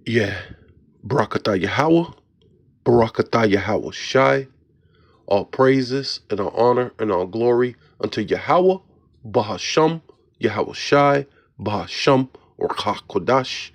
Yeah. Barakatah Yahweh, Barakatah Yahweh Shai. All praises and all honor and all glory unto Yahweh, Bahasham, Yahweh Shai, Bahasham, or Kodash.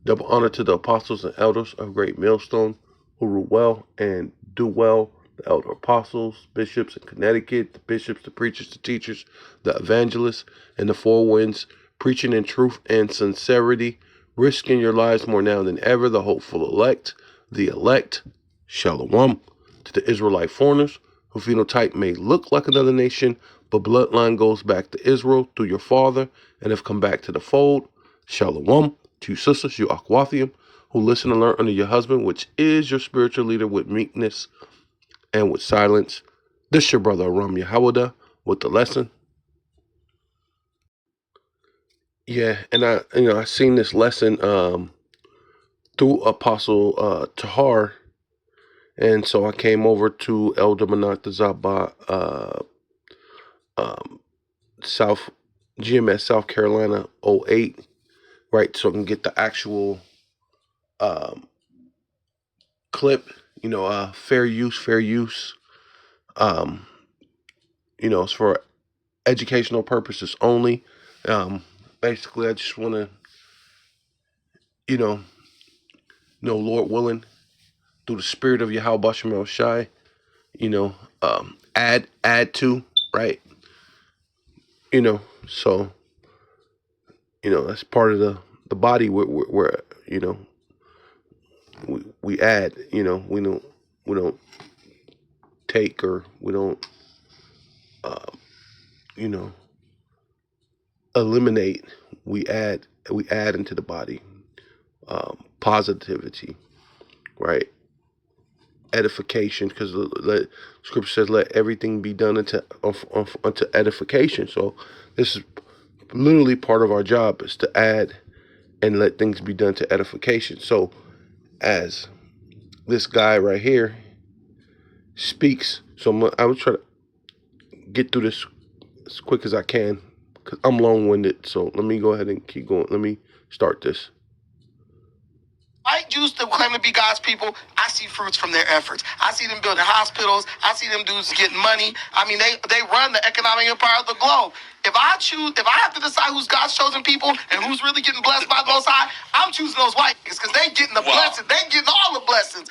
Double honor to the apostles and elders of Great Millstone who rule well and do well, the elder apostles, bishops in Connecticut, the bishops, the preachers, the teachers, the evangelists, and the four winds, preaching in truth and sincerity, risking your lives more now than ever, the hopeful elect, the elect, Shalom, to the Israelite foreigners, whose phenotype may look like another nation, but bloodline goes back to Israel through your father and have come back to the fold, Shalom, to your sisters, you Akwathium, who listen and learn under your husband, which is your spiritual leader, with meekness and with silence. This your brother Aram Yahawada with the lesson. Yeah, and I seen this lesson through Apostle Tahar, and so I came over to Elder Manat Zaba, um, South GMS South Carolina '08, right, so I can get the actual um, clip. Fair use, fair use. Um, it's for educational purposes only. Um, Basically, I just want to, you Lord willing, through the spirit of Yahweh Bashem Shai, add to, right? You know, so, that's part of the body where we add, we don't take, or we don't, uh, you know, eliminate. We add into the body, positivity, right? Edification, because the scripture says, "Let everything be done unto edification." So this is literally part of our job, is to add and let things be done to edification. So as this guy right here speaks, so I will try to get through this as quick as I can because I'm long-winded. So let me go ahead and keep going. Let me start this. White Jews that claim to be God's people, I see fruits from their efforts. I see them building hospitals. I see them dudes getting money. I mean, they run the economic empire of the globe. If I have to decide who's God's chosen people and who's really getting blessed by the Most High, I'm choosing those white niggas because they getting the blessings. They getting all the blessings.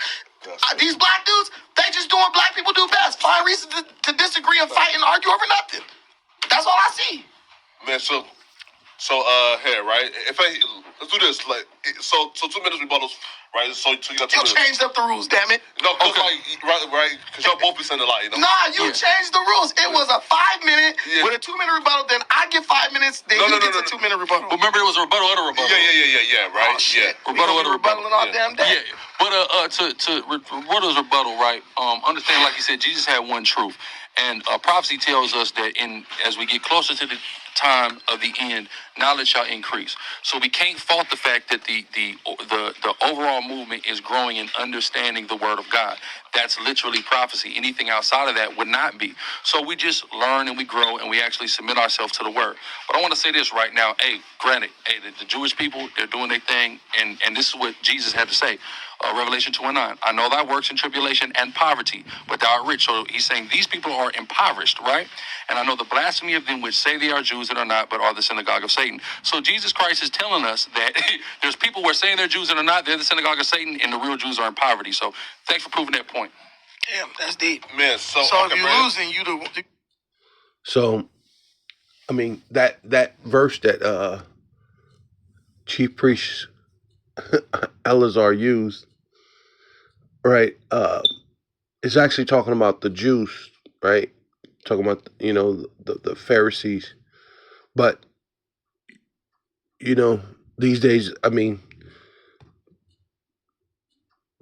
These black dudes, they just doing black people do best. Find reason to disagree and fight and argue over nothing. That's all I see. Man, here, right? Let's do this. Like, so 2 minutes rebuttals, right? So you got 2 minutes. You changed up the rules, damn it. No, cause right? Because y'all both be saying a lot, Nah, you changed the rules. It was a 5-minute with a 2-minute rebuttal. Then I get 5 minutes. Then he gets a 2-minute rebuttal. Remember, it was a rebuttal and a rebuttal. Yeah. Right. Oh, shit. Yeah. Rebuttal and a rebuttal all damn day. Yeah. But to rebuttal's rebuttal, right? Understand, like you said, Jesus had one truth. And prophecy tells us that as we get closer to the time of the end, knowledge shall increase. So we can't fault the fact that the overall movement is growing in understanding the word of God. That's literally prophecy. Anything outside of that would not be. So we just learn and we grow and we actually submit ourselves to the word. But I want to say this right now. Granted, the Jewish people, they're doing their thing, and this is what Jesus had to say. Revelation 2:9. I know thy works in tribulation and poverty, but thou art rich. So he's saying these people are impoverished, right? And I know the blasphemy of them which say they are Jews and are not, but are the synagogue of Satan. So Jesus Christ is telling us that there's people who are saying they're Jews and are not. They're the synagogue of Satan, and the real Jews are in poverty. So thanks for proving that point. Damn, that's deep. Man, so if you're losing, you do. So, I mean, that verse that Chief Priest Eleazar used, right, is actually talking about the Jews, right? Talking about, the Pharisees. But, these days, I mean,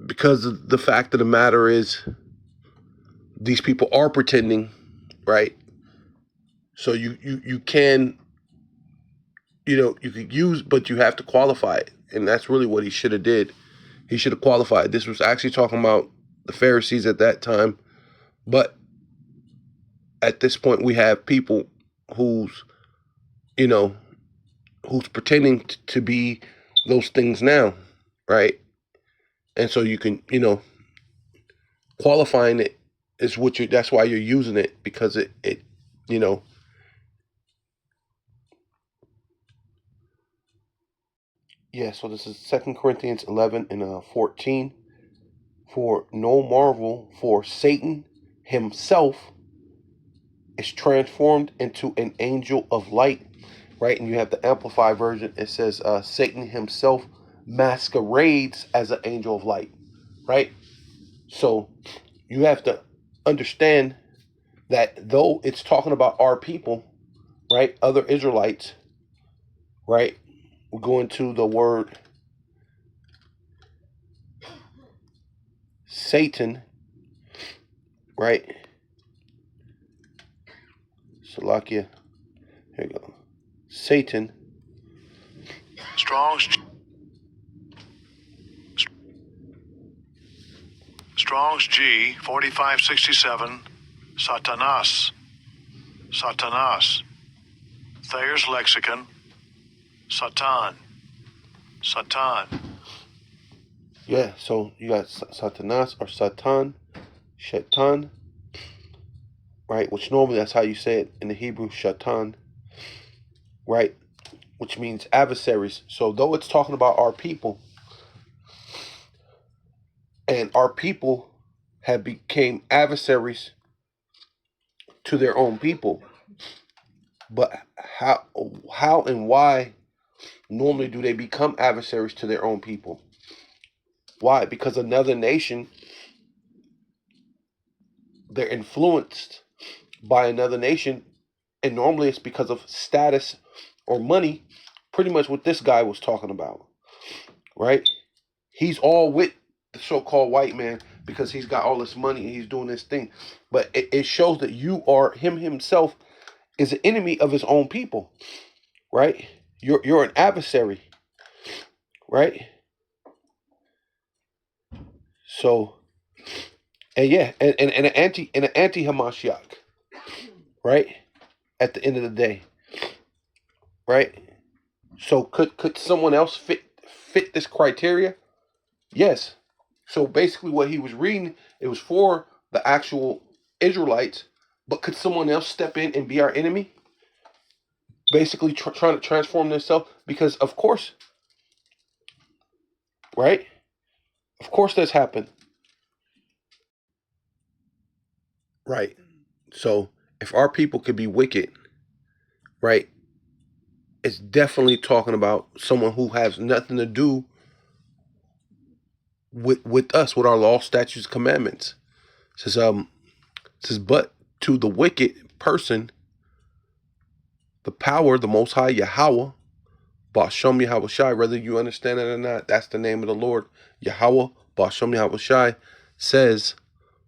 because the fact of the matter is, these people are pretending, right? So you can, you could use, but you have to qualify it. And that's really what he should have did. He should have qualified. This was actually talking about the Pharisees at that time. But at this point, we have people who's pretending to be those things now, right? And so you can, qualifying it is what you. That's why you're using it, because it, you know. Yeah. So this is 2 Corinthians 11 and 14. For no marvel, for Satan himself is transformed into an angel of light, right? And you have the Amplified version. It says Satan himself masquerades as an angel of light, right? So you have to understand that though it's talking about our people, right, other Israelites, right, we're going to the word Satan, right? Salakia. Here you go. Satan. Strong's G 4567. Satanas. Satanas. Thayer's lexicon. Satan. Satan. Yeah, so you got Satanas or Satan, Shaitan, right? Which normally that's how you say it in the Hebrew, Shaitan, right? Which means adversaries. So though it's talking about our people, and our people have became adversaries to their own people, but how and why normally do they become adversaries to their own people? Why? Because another nation, they're influenced by another nation, and normally it's because of status or money. Pretty much what this guy was talking about, right? He's all with the so-called white man because he's got all this money and he's doing this thing, but it shows that him himself is an enemy of his own people, right? You're an adversary, right? So, and yeah, and an anti Hamashiach, right? At the end of the day, right? So could someone else fit this criteria? Yes. So basically, what he was reading, it was for the actual Israelites, but could someone else step in and be our enemy? Basically, trying to transform themselves, because of course, right? Of course, that's happened, right? So if our people could be wicked, right? It's definitely talking about someone who has nothing to do with us, with our law, statutes, commandments. It says, but to the wicked person, the power, the Most High Yahweh, Bashem Yahweh Shai, whether you understand it or not, that's the name of the Lord. Yahweh, Bashem Yahweh Shai, says,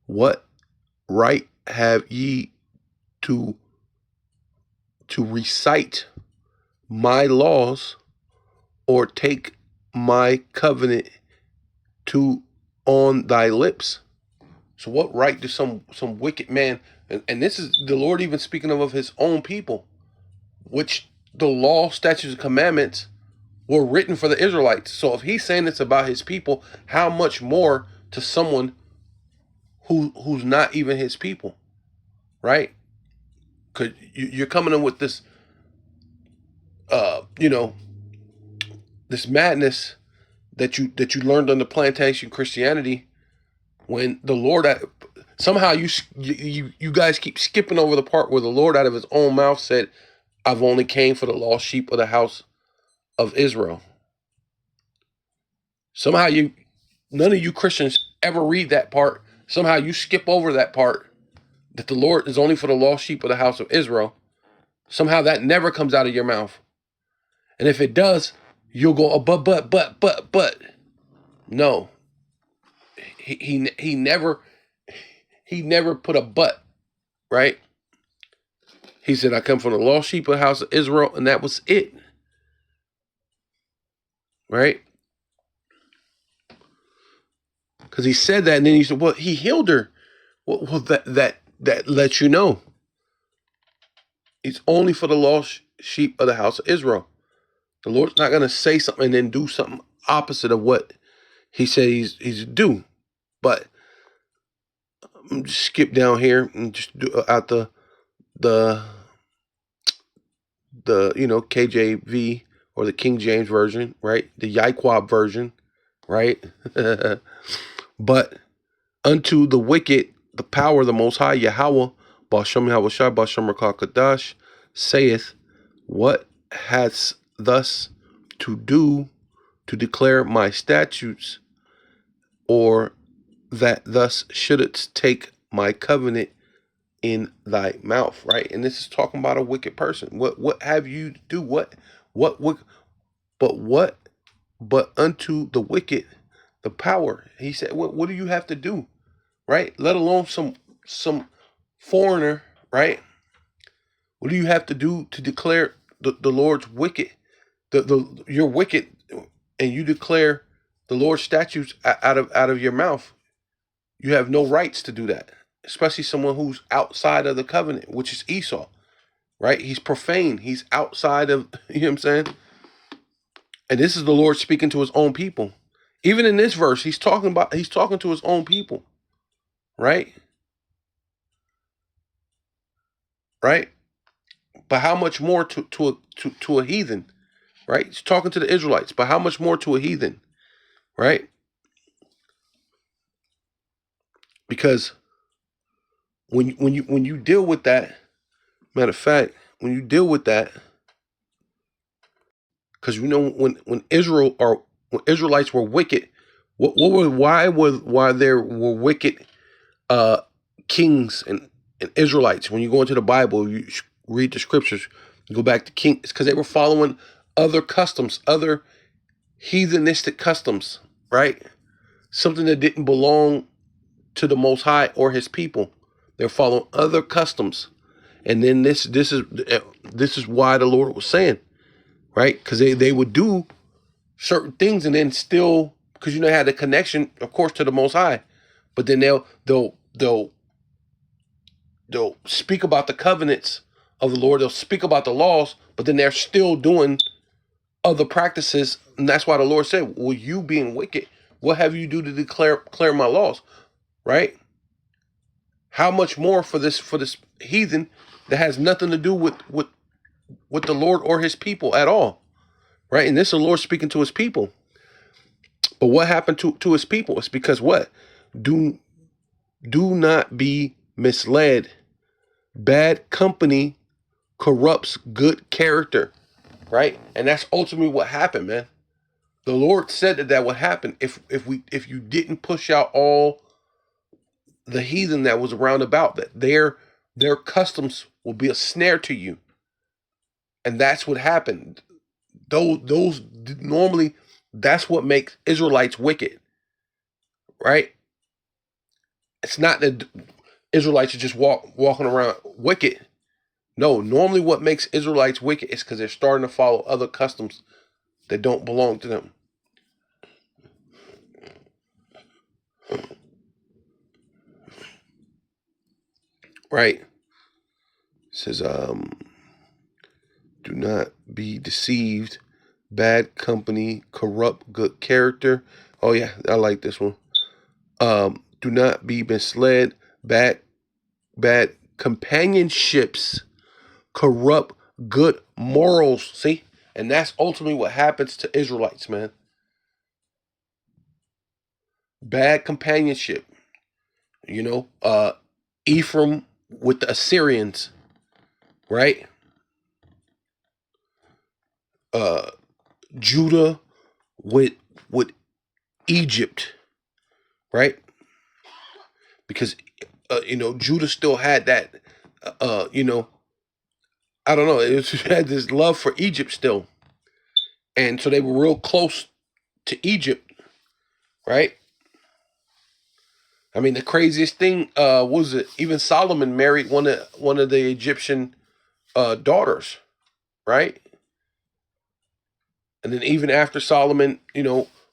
what right have ye to recite my laws or take my covenant to on thy lips? So what right do some wicked man, and this is the Lord even speaking of his own people, which the law, statutes, and commandments were written for the Israelites. So if he's saying it's about his people, how much more to someone who's not even his people, right? Because you're coming in with this, you know, this madness that you learned on the plantation Christianity, when the Lord somehow you guys keep skipping over the part where the Lord out of his own mouth said, I've only came for the lost sheep of the house of Israel. Somehow none of you Christians ever read that part. Somehow you skip over that part, that the Lord is only for the lost sheep of the house of Israel. Somehow that never comes out of your mouth. And if it does, you'll go, oh, but. No. He never put a but, right? He said, I come from the lost sheep of the house of Israel, and that was it. Right? Because he said that, and then he said, well, he healed her. Well, that lets you know. It's only for the lost sheep of the house of Israel. The Lord's not going to say something and then do something opposite of what he said he's due. But just skip down here and just do out the KJV or the King James version, right? The Yaiquab version, right? But unto the wicked, the power of the Most High, Yahweh, Bashem Yahushai, Bashem Rakah Kadash, saith, what hast thus to do to declare my statutes, or that thus shouldst take my covenant in thy mouth, right? And this is talking about a wicked person. What have you to do? What what but unto the wicked the power. He said, what do you have to do? Right? Let alone some foreigner, right? What do you have to do to declare the Lord's wicked? You're wicked, and you declare the Lord's statutes out of your mouth. You have no rights to do that, especially someone who's outside of the covenant, which is Esau, right? He's profane. He's outside of, you know what I'm saying? And this is the Lord speaking to his own people. Even in this verse, he's talking to his own people, right? Right? But how much more to a heathen, right? He's talking to the Israelites, but how much more to a heathen, right? Because when you deal with that, matter of fact, when you deal with that, because when Israelites were wicked, why there were wicked uh kings and Israelites? When you go into the Bible, you read the scriptures, you go back to kings, because they were following other customs, other heathenistic customs, right? Something that didn't belong to the Most High or His people. They're following other customs, and then this is why the Lord was saying, right? Because they would do certain things and then still, because they had a connection, of course, to the Most High, but then they'll speak about the covenants of the Lord. They'll speak about the laws, but then they're still doing other practices, and that's why the Lord said, "Well, you being wicked, what have you do to declare my laws?" Right? How much more for this heathen that has nothing to do with the Lord or His people at all, right? And this is the Lord speaking to His people. But what happened to His people? It's because what? Do not be misled. Bad company corrupts good character, right? And that's ultimately what happened, man. The Lord said that would happen if you didn't push out all the heathen that was around about, that their customs will be a snare to you. And that's what happened. Those normally, that's what makes Israelites wicked, right? It's not that Israelites are just walking around wicked. No, normally what makes Israelites wicked is because they're starting to follow other customs that don't belong to them. Right? It says, do not be deceived. Bad company corrupt good character. Oh yeah, I like this one. Do not be misled. Bad companionships corrupt good morals. See? And that's ultimately what happens to Israelites, man. Bad companionship. Ephraim with the Assyrians, right? Uh Judah with Egypt, right? Because Judah still had that I don't know, it had this love for Egypt still. And so they were real close to Egypt, right? I mean, the craziest thing was it even Solomon married one of the Egyptian daughters, right? And then even after Solomon,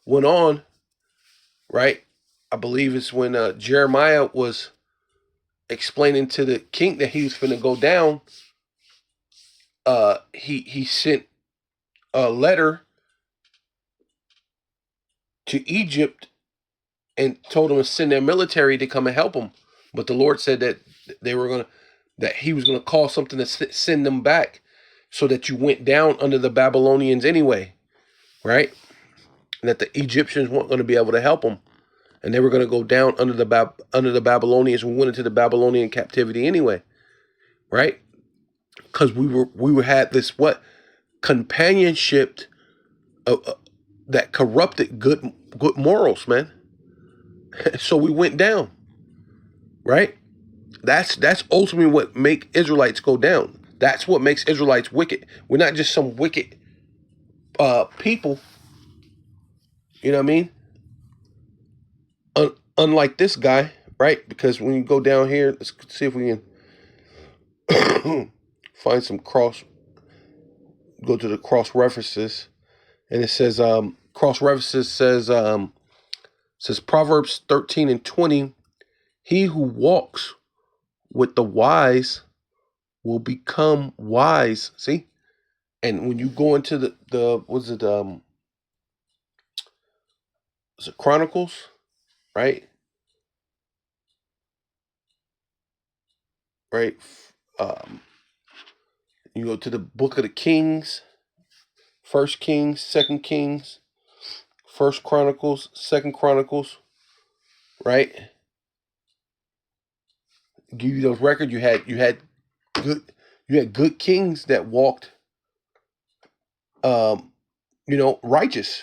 went on, right? I believe it's when Jeremiah was explaining to the king that he was finna go down. He sent a letter to Egypt and told them to send their military to come and help them. But the Lord said that he was gonna cause something to send them back, so that you went down under the Babylonians anyway, right? And that the Egyptians weren't going to be able to help them, and they were going to go down under the Babylonians. We went into the Babylonian captivity anyway, right? Because we had this companionship that corrupted good morals, man. So we went down, right? That's ultimately what make Israelites go down. That's what makes Israelites wicked. We're not just some wicked people. You know what I mean? Unlike this guy, right? Because when you go down here, let's see if we can find some go to the cross references, and it says cross references says Proverbs 13:20, he who walks with the wise will become wise. See? And when you go into the what's it is it Chronicles, right? Right? You go to the book of the Kings, First Kings, Second Kings, First Chronicles, Second Chronicles, right? Give you those records. You had good kings that walked, righteous,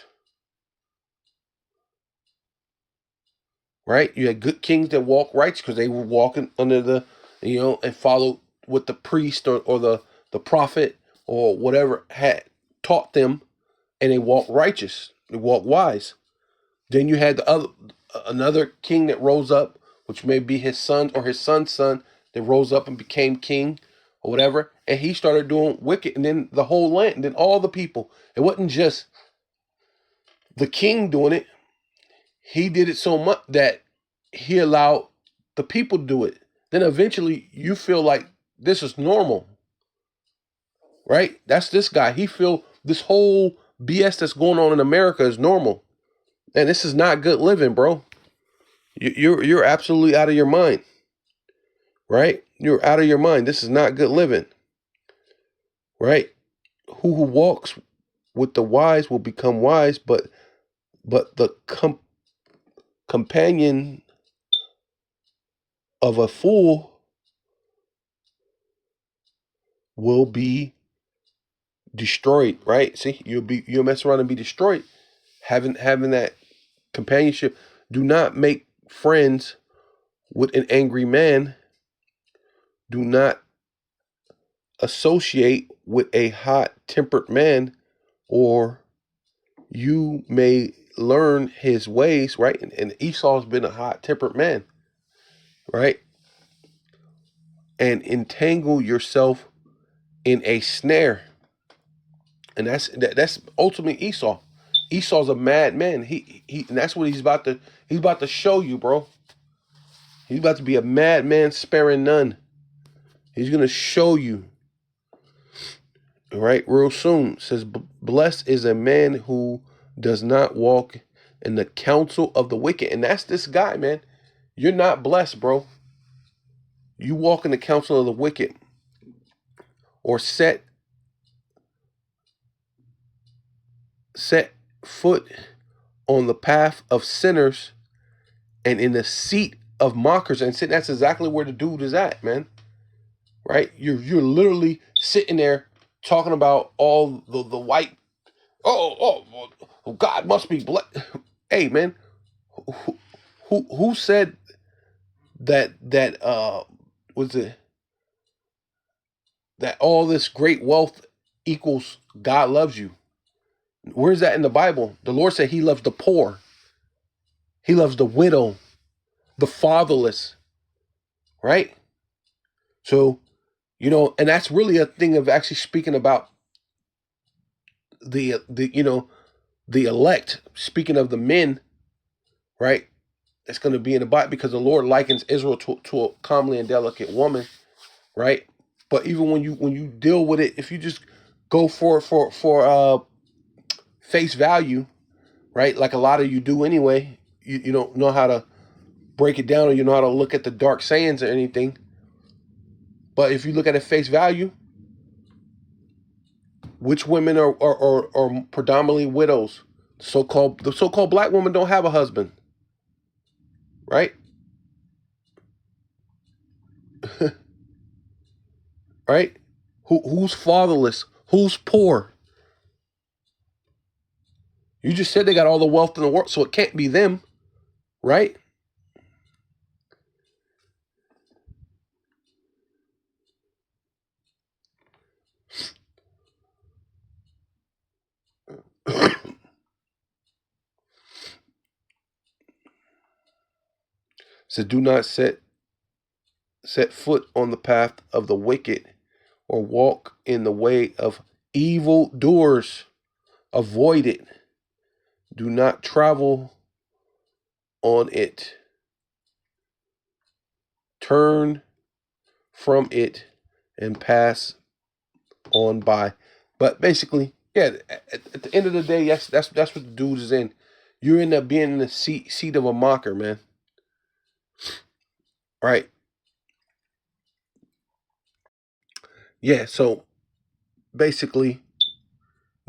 right? You had good kings that walked righteous because they were walking under and followed what the priest or the prophet or whatever had taught them, and they walked righteous. They walked wise. Then you had another king that rose up, which may be his son or his son's son, that rose up and became king or whatever, and he started doing wicked, and then the whole land, and then all the people. It wasn't just the king doing it. He did it so much that he allowed the people to do it. Then eventually you feel like this is normal, right? That's this guy. He feel this whole BS that's going on in America is normal. And this is not good living, bro. You're absolutely out of your mind, right? You're out of your mind. This is not good living, right? Who walks with the wise will become wise, but the companion of a fool will be destroyed, right? See, you'll mess around and be destroyed. Having that companionship. Do not make friends with an angry man. Do not associate with a hot-tempered man, or you may learn his ways, right? And Esau's been a hot-tempered man, right? And entangle yourself in a snare. And that's ultimately Esau. Esau's a madman. And that's what he's about to show you, bro. He's about to be a madman sparing none. He's gonna show you, right, real soon. It says, blessed is a man who does not walk in the counsel of the wicked. And that's this guy, man. You're not blessed, bro. You walk in the counsel of the wicked, or set foot on the path of sinners and in the seat of mockers. And that's exactly where the dude is at, man. Right? You're literally sitting there talking about all the white. God must be blessed. Hey, man, who said that was it that all this great wealth equals God loves you? Where's that in the Bible? The Lord said he loves the poor. He loves the widow, the fatherless, right? So, and that's really a thing of actually speaking about the elect, speaking of the men, right? That's going to be in the Bible, because the Lord likens Israel to a comely and delicate woman, right? But even when you deal with it, if you just go for face value, right? Like a lot of you do anyway. You don't know how to break it down, or you know how to look at the dark sayings or anything. But if you look at it face value, which women are predominantly widows? The so-called black woman don't have a husband, right? Right? Who's fatherless? Who's poor? You just said they got all the wealth in the world, so it can't be them, right? So do not set foot on the path of the wicked, or walk in the way of evil doers. Avoid it. Do not travel on it. Turn from it and pass on by. But basically, yeah, at the end of the day, that's what the dude is in. You end up being in the seat of a mocker, man. Right? Yeah. So basically,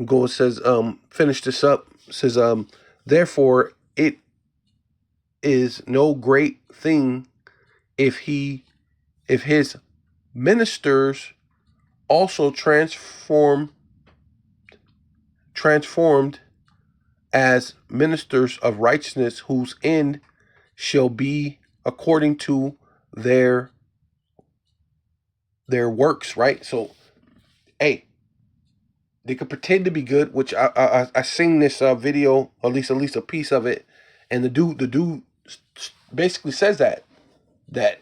go says, finish this up. Says, therefore it is no great thing if his ministers also transformed as ministers of righteousness, whose end shall be according to their works, right? So, hey, they could pretend to be good, which I seen this video, at least a piece of it, and the dude basically says that that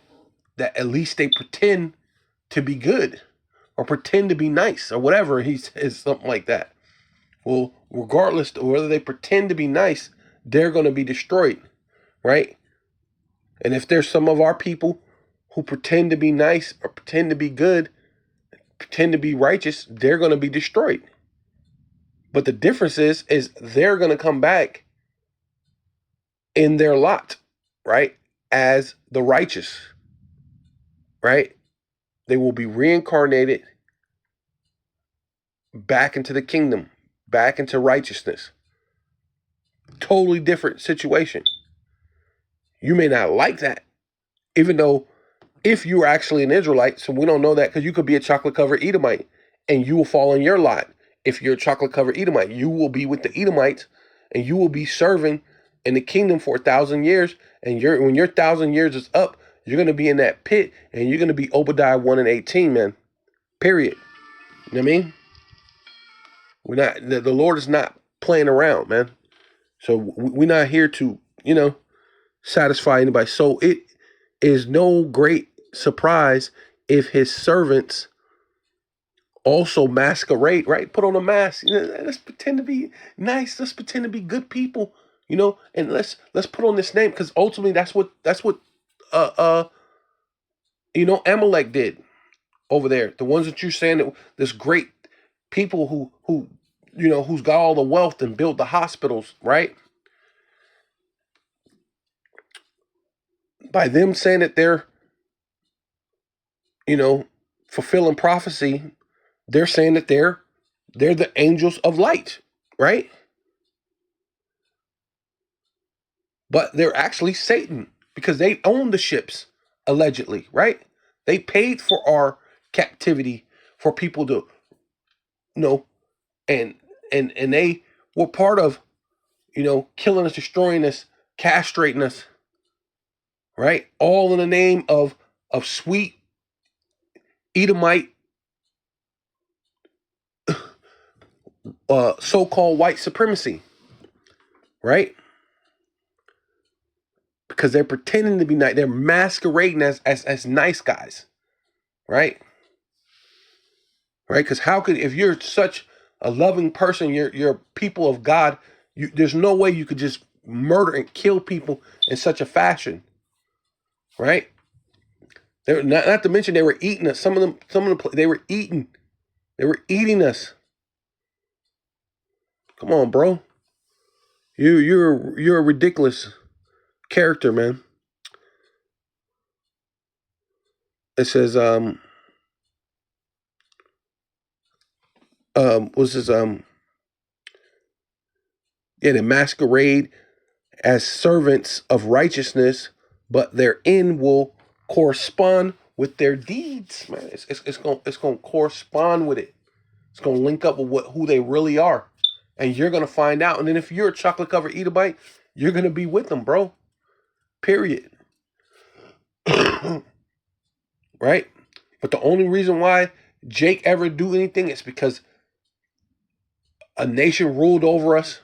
at least they pretend to be good, or pretend to be nice, or whatever he says, something like that. Well, regardless of whether they pretend to be nice, they're going to be destroyed, right? And if there's some of our people who pretend to be nice, or pretend to be good, pretend to be righteous, they're going to be destroyed. But the difference is they're going to come back in their lot, right? As the righteous, right? They will be reincarnated back into the kingdom, back into righteousness. Totally different situation. You may not like that, even though if you are actually an Israelite, so we don't know that, because you could be a chocolate covered Edomite and you will fall in your lot. If you're a chocolate covered Edomite, you will be with the Edomites, and you will be serving in the kingdom for 1,000 years. And when your 1,000 years is up, you're going to be in that pit, and you're going to be Obadiah 1:18, man. Period. You know what I mean? The Lord is not playing around, man. So we're not here to, satisfy anybody. So it is no great surprise if his servants also masquerade, right? Put on a mask. Let's pretend to be nice. Let's pretend to be good people, and let's put on this name, because ultimately that's what uh uh Amalek did over there. The ones that you're saying, that this great people who's got all the wealth and built the hospitals, right? By them saying that they're you know fulfilling prophecy, they're saying that they're the angels of light, right? But they're actually Satan, because they own the ships, allegedly, right? They paid for our captivity, for people to know, and they were part of killing us, destroying us, castrating us, right? All in the name of sweet Edomite, so-called white supremacy, right? Because they're pretending to be nice, they're masquerading as nice guys, right? Right? Because how could, if you're such a loving person, you're people of God, there's no way you could just murder and kill people in such a fashion, right? They're not to mention, they were eating us. They were eating us. Come on, bro. You're a ridiculous character, man. It says what's this they masquerade as servants of righteousness, but their end will correspond with their deeds, man. It's gonna correspond with it. It's gonna link up with who they really are, and you're gonna find out. And then if you're a chocolate covered Edomite, you're gonna be with them, bro. Period. Right? But the only reason why Jake ever do anything is because a nation ruled over us.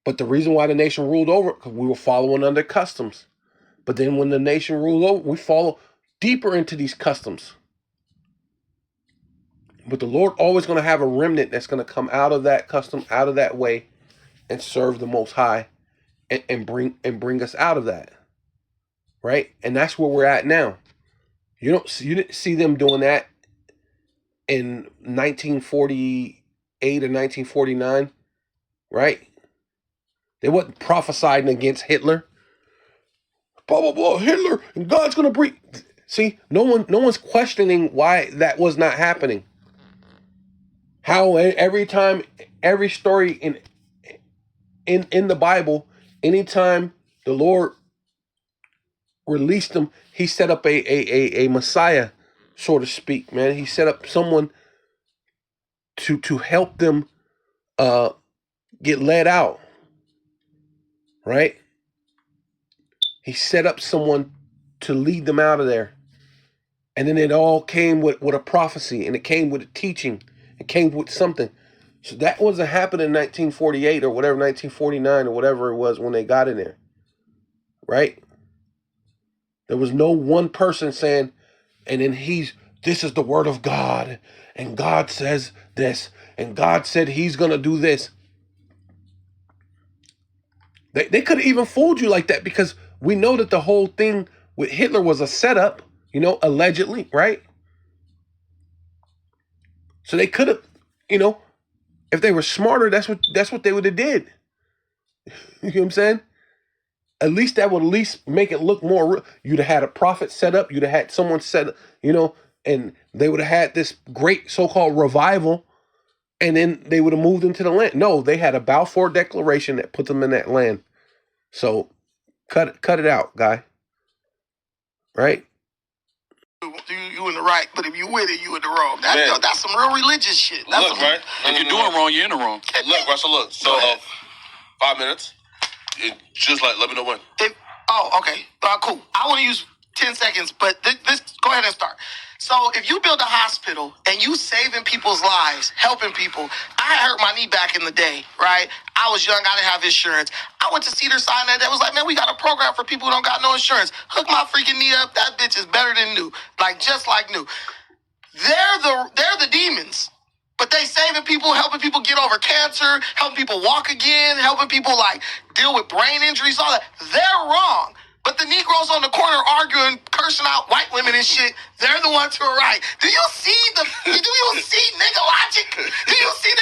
But the reason why the nation ruled over, because we were following under customs. But then when the nation ruled over, we follow deeper into these customs. But the Lord always going to have a remnant that's going to come out of that custom, out of that way, and serve the Most High, and bring us out of that. Right? And that's where we're at now. You didn't see them doing that in 1948 or 1949, right? They wasn't prophesying against Hitler. Blah blah blah. Hitler and God's gonna bring. See, no one's questioning why that was not happening. How every time, every story in the Bible, anytime the Lord released them, He set up a Messiah, so to speak. Man, He set up someone to help them get led out. Right? He set up someone to lead them out of there. And then it all came with a prophecy, and it came with a teaching. It came with something. So that wasn't happening in 1948 or whatever, 1949 or whatever it was when they got in there. Right? There was no one person saying, and then this is the word of God, and God says this, and God said He's going to do this. They could have even fooled you like that, because we know that the whole thing with Hitler was a setup, allegedly, right? So they could have, if they were smarter, that's what they would have did. You know what I'm saying? At least that would at least make it look more real. You'd have had a prophet set up. You'd have had someone set, and they would have had this great so-called revival, and then they would have moved into the land. No, they had a Balfour Declaration that put them in that land. So cut it out, guy. Right? You in the right, but if you with it, you in the wrong. That's some real religious shit. That's look, right? If you're doing wrong, you're in the wrong. Look, Russell, look. So, 5 minutes. Just let me know when. Okay. Cool. I want to use 10 seconds, but this go ahead and start. So if you build a hospital and you saving people's lives, helping people, I hurt my knee back in the day, right? I was young. I didn't have insurance. I went to Cedars-Sinai that was like, man, we got a program for people who don't got no insurance. Hook my freaking knee up. That bitch is better than new. Just like new. They're the demons. But they saving people, helping people get over cancer, helping people walk again, helping people deal with brain injuries, all that. They're wrong. But the Negroes on the corner arguing, cursing out white women and shit, they're the ones who are right. Do you see nigga logic? Do you see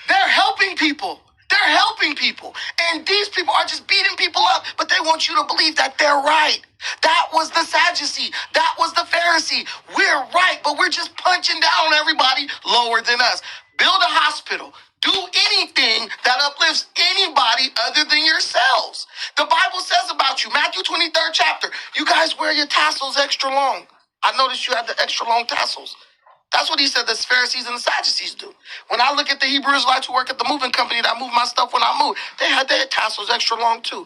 they're helping people. They're helping people. And these people are just beating people up, but they want you to believe that they're right. That was the Sadducee. That was the Pharisee. We're right, but we're just punching down on everybody lower than us. Build a hospital. Do anything that uplifts anybody other than yourselves. The Bible says about you, Matthew 23rd chapter, you guys wear your tassels extra long. I noticed you have the extra long tassels. That's what he said the Pharisees and the Sadducees do. When I look at the Hebrew Israelites who work at the moving company that move my stuff when I move, they had their tassels extra long too.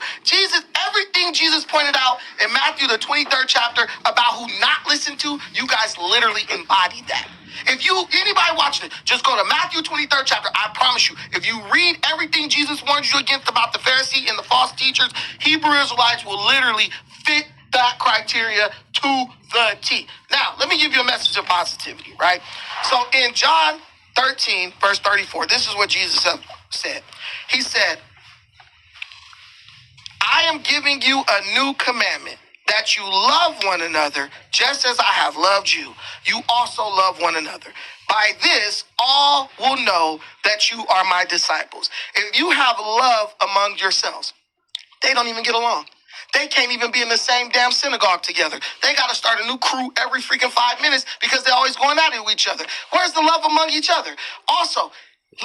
Everything Jesus pointed out in Matthew, the 23rd chapter, about who not listen to, you guys literally embodied that. If anybody watching it, just go to Matthew 23rd chapter. I promise you, if you read everything Jesus warned you against about the Pharisee and the false teachers, Hebrew Israelites will literally fit that criteria to the T. Now, let me give you a message of positivity, right? So in John 13, verse 34, this is what Jesus said. He said, I am giving you a new commandment, that you love one another just as I have loved you. You also love one another. By this, all will know that you are my disciples. If you have love among yourselves, they don't even get along. They can't even be in the same damn synagogue together. They got to start a new crew every freaking 5 minutes because they're always going at it with each other. Where's the love among each other? Also,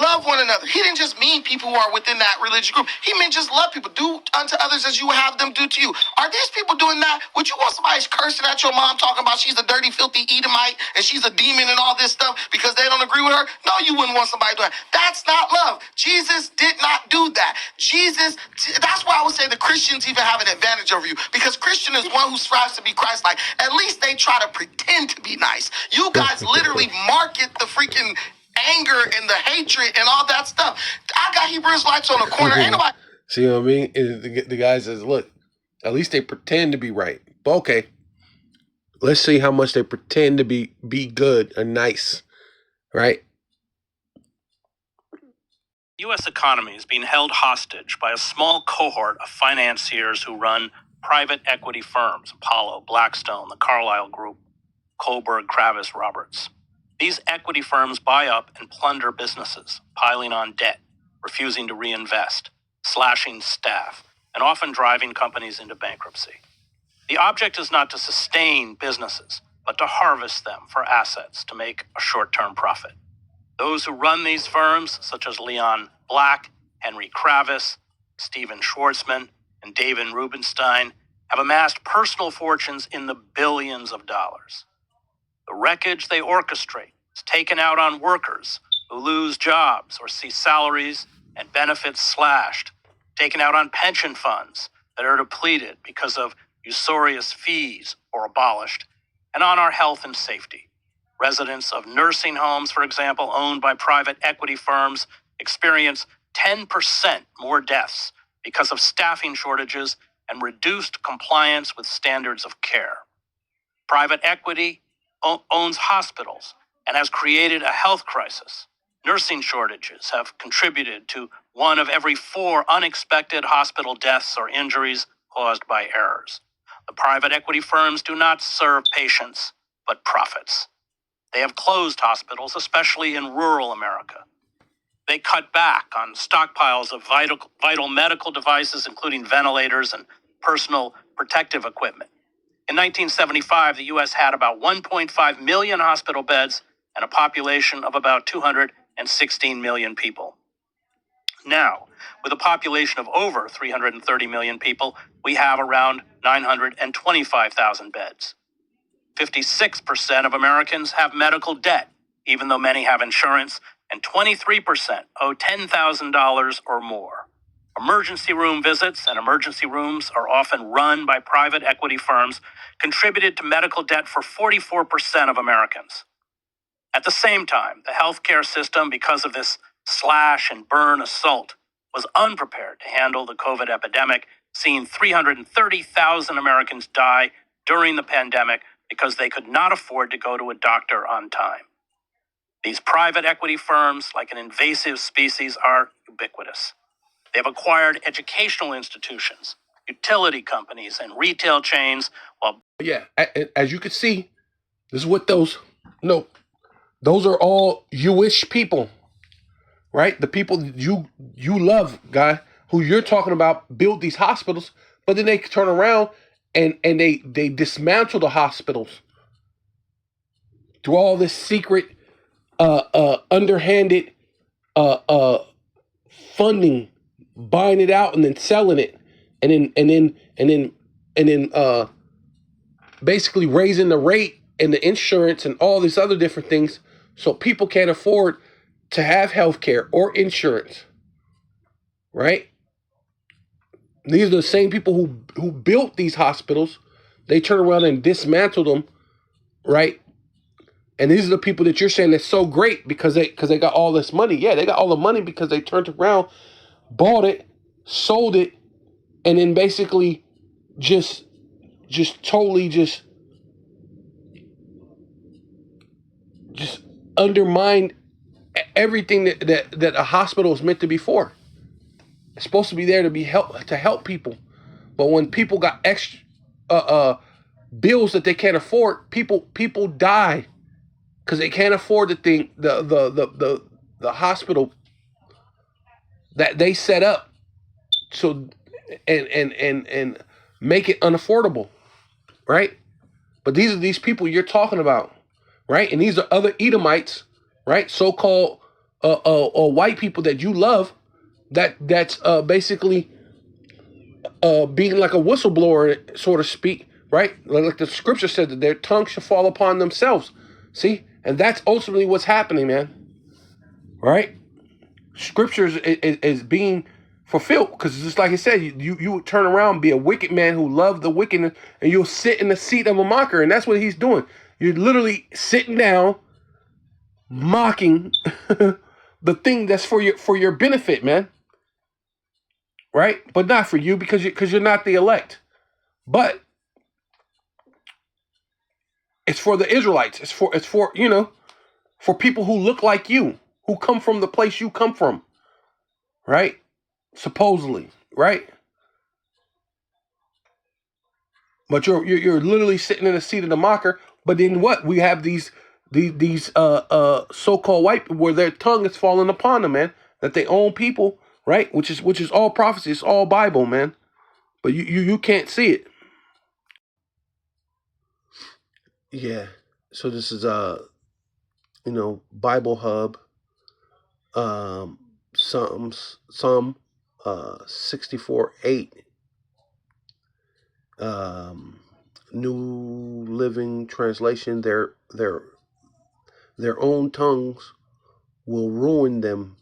love one another. He didn't just mean people who are within that religious group. He meant just love people. Do unto others as you would have them do to you. Are these people doing that? Would you want somebody cursing at your mom talking about she's a dirty, filthy Edomite and she's a demon and all this stuff because they don't agree with her? No, you wouldn't want somebody doing that. That's not love. Jesus did not do that. That's why I would say the Christians even have an advantage over you, because Christian is one who strives to be Christ-like. At least they try to pretend to be nice. You guys literally market the freaking anger and the hatred and all that stuff. I got Hebrew Israelites on the corner. Ain't nobody. See what I mean? The guy says, look, at least they pretend to be right. But okay, let's see how much they pretend to be good and nice, right? U.S. economy is being held hostage by a small cohort of financiers who run private equity firms: Apollo, Blackstone, the Carlyle Group, Kohlberg, Kravis, Roberts. These equity firms buy up and plunder businesses, piling on debt, refusing to reinvest, slashing staff, and often driving companies into bankruptcy. The object is not to sustain businesses, but to harvest them for assets to make a short-term profit. Those who run these firms, such as Leon Black, Henry Kravis, Stephen Schwartzman, and David Rubenstein, have amassed personal fortunes in the billions of dollars. The wreckage they orchestrate is taken out on workers who lose jobs or see salaries and benefits slashed, taken out on pension funds that are depleted because of usurious fees or abolished, and on our health and safety. Residents of nursing homes, for example, owned by private equity firms, experience 10% more deaths because of staffing shortages and reduced compliance with standards of care. Private equity owns hospitals and has created a health crisis. Nursing shortages have contributed to 1 of every 4 unexpected hospital deaths or injuries caused by errors. The private equity firms do not serve patients, but profits. They have closed hospitals, especially in rural America. They cut back on stockpiles of vital medical devices, including ventilators and personal protective equipment. In 1975, the U.S. had about 1.5 million hospital beds and a population of about 216 million people. Now, with a population of over 330 million people, we have around 925,000 beds. 56% of Americans have medical debt, even though many have insurance, and 23% owe $10,000 or more. Emergency room visits and emergency rooms are often run by private equity firms, contributed to medical debt for 44% of Americans. At the same time, the healthcare system, because of this slash and burn assault, was unprepared to handle the COVID epidemic, seeing 330,000 Americans die during the pandemic because they could not afford to go to a doctor on time. These private equity firms, like an invasive species, are ubiquitous. They have acquired educational institutions, utility companies, and retail chains, while... Yeah, as you can see, this is what those are all you-ish people, right? The people you love, guy, who you're talking about build these hospitals, but then they turn around and they dismantle the hospitals through all this secret, underhanded funding, buying it out and then selling it, and then basically raising the rate and the insurance and all these other different things, so people can't afford to have health care or insurance, right? These are the same people who built these hospitals. They turn around and dismantle them, right? And these are the people that you're saying that's so great because they got all this money. Yeah, they got all the money because they turned around, bought it, sold it, and then basically just totally just undermined everything that a hospital is meant to be for. It's supposed to be there to help people, but when people got extra bills that they can't afford, people die. because they can't afford the hospital that they set up, so and make it unaffordable, right? But these are these people you're talking about, right? And these are other Edomites, right? So-called white people that you love, that's basically being like a whistleblower, so to speak, right? Like the scripture said that their tongue shall fall upon themselves. See, and that's ultimately what's happening, man. Right? Scriptures is being fulfilled, because just like it said, you would turn around and be a wicked man who loved the wickedness, and you'll sit in the seat of a mocker, and that's what he's doing. You're literally sitting down, mocking the thing that's for your benefit, man. Right? But not for you, because you're not the elect. But it's for the Israelites. It's for for people who look like you, who come from the place you come from, right? Supposedly, right? But you're literally sitting in the seat of the mocker. But then what? We have these so-called white people where their tongue is falling upon them, man. That they own people, right? Which is all prophecy. It's all Bible, man. But you can't see it. Yeah. So this is Bible Hub, Psalm 64:8, New Living Translation. Their own tongues will ruin them,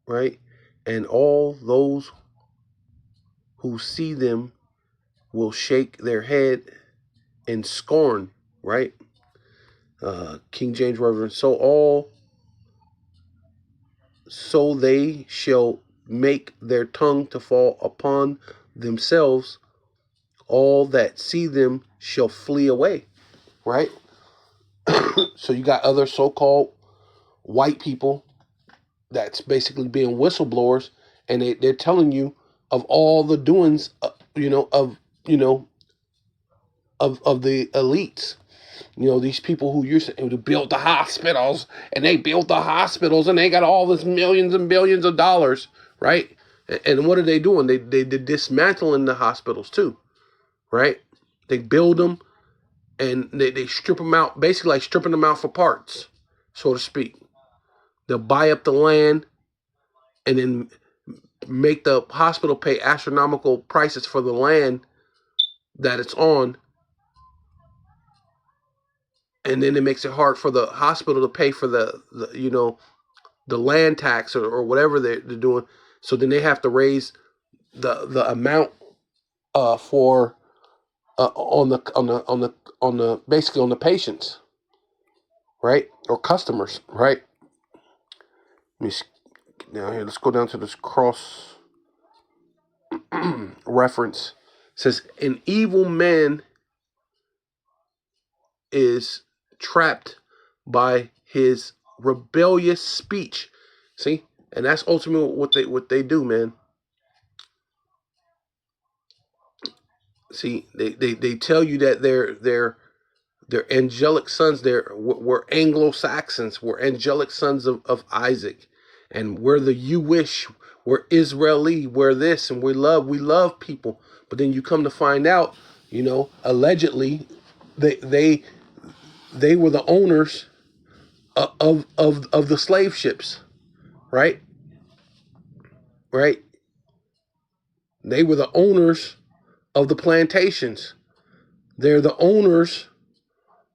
right? And all those who see them will shake their head in scorn, right? King James Version. So they shall make their tongue to fall upon themselves. All that see them shall flee away, right? So you got other so-called white people that's basically being whistleblowers, and they're telling you of all the doings, of the elites. These people who built the hospitals, and they built the hospitals, and they got all this millions and billions of dollars, right? And what are they doing? They're dismantling the hospitals too, right? They build them, and they strip them out, basically like stripping them out for parts, so to speak. They'll buy up the land and then make the hospital pay astronomical prices for the land that it's on. And then it makes it hard for the hospital to pay for the land tax or whatever they're doing. So then they have to raise the amount for on the basically on the patients, right, or customers, right? Let me now here. Let's go down to this cross reference. It says an evil man is trapped by his rebellious speech. See, and that's ultimately what they do, man. See, they tell you that they're angelic sons. We're Anglo-Saxons. We're angelic sons of Isaac, and we're the you wish. We're Israeli. We're this, and we love people. But then you come to find out, allegedly, they were the owners of the slave ships, right? Right? They were the owners of the plantations. They're the owners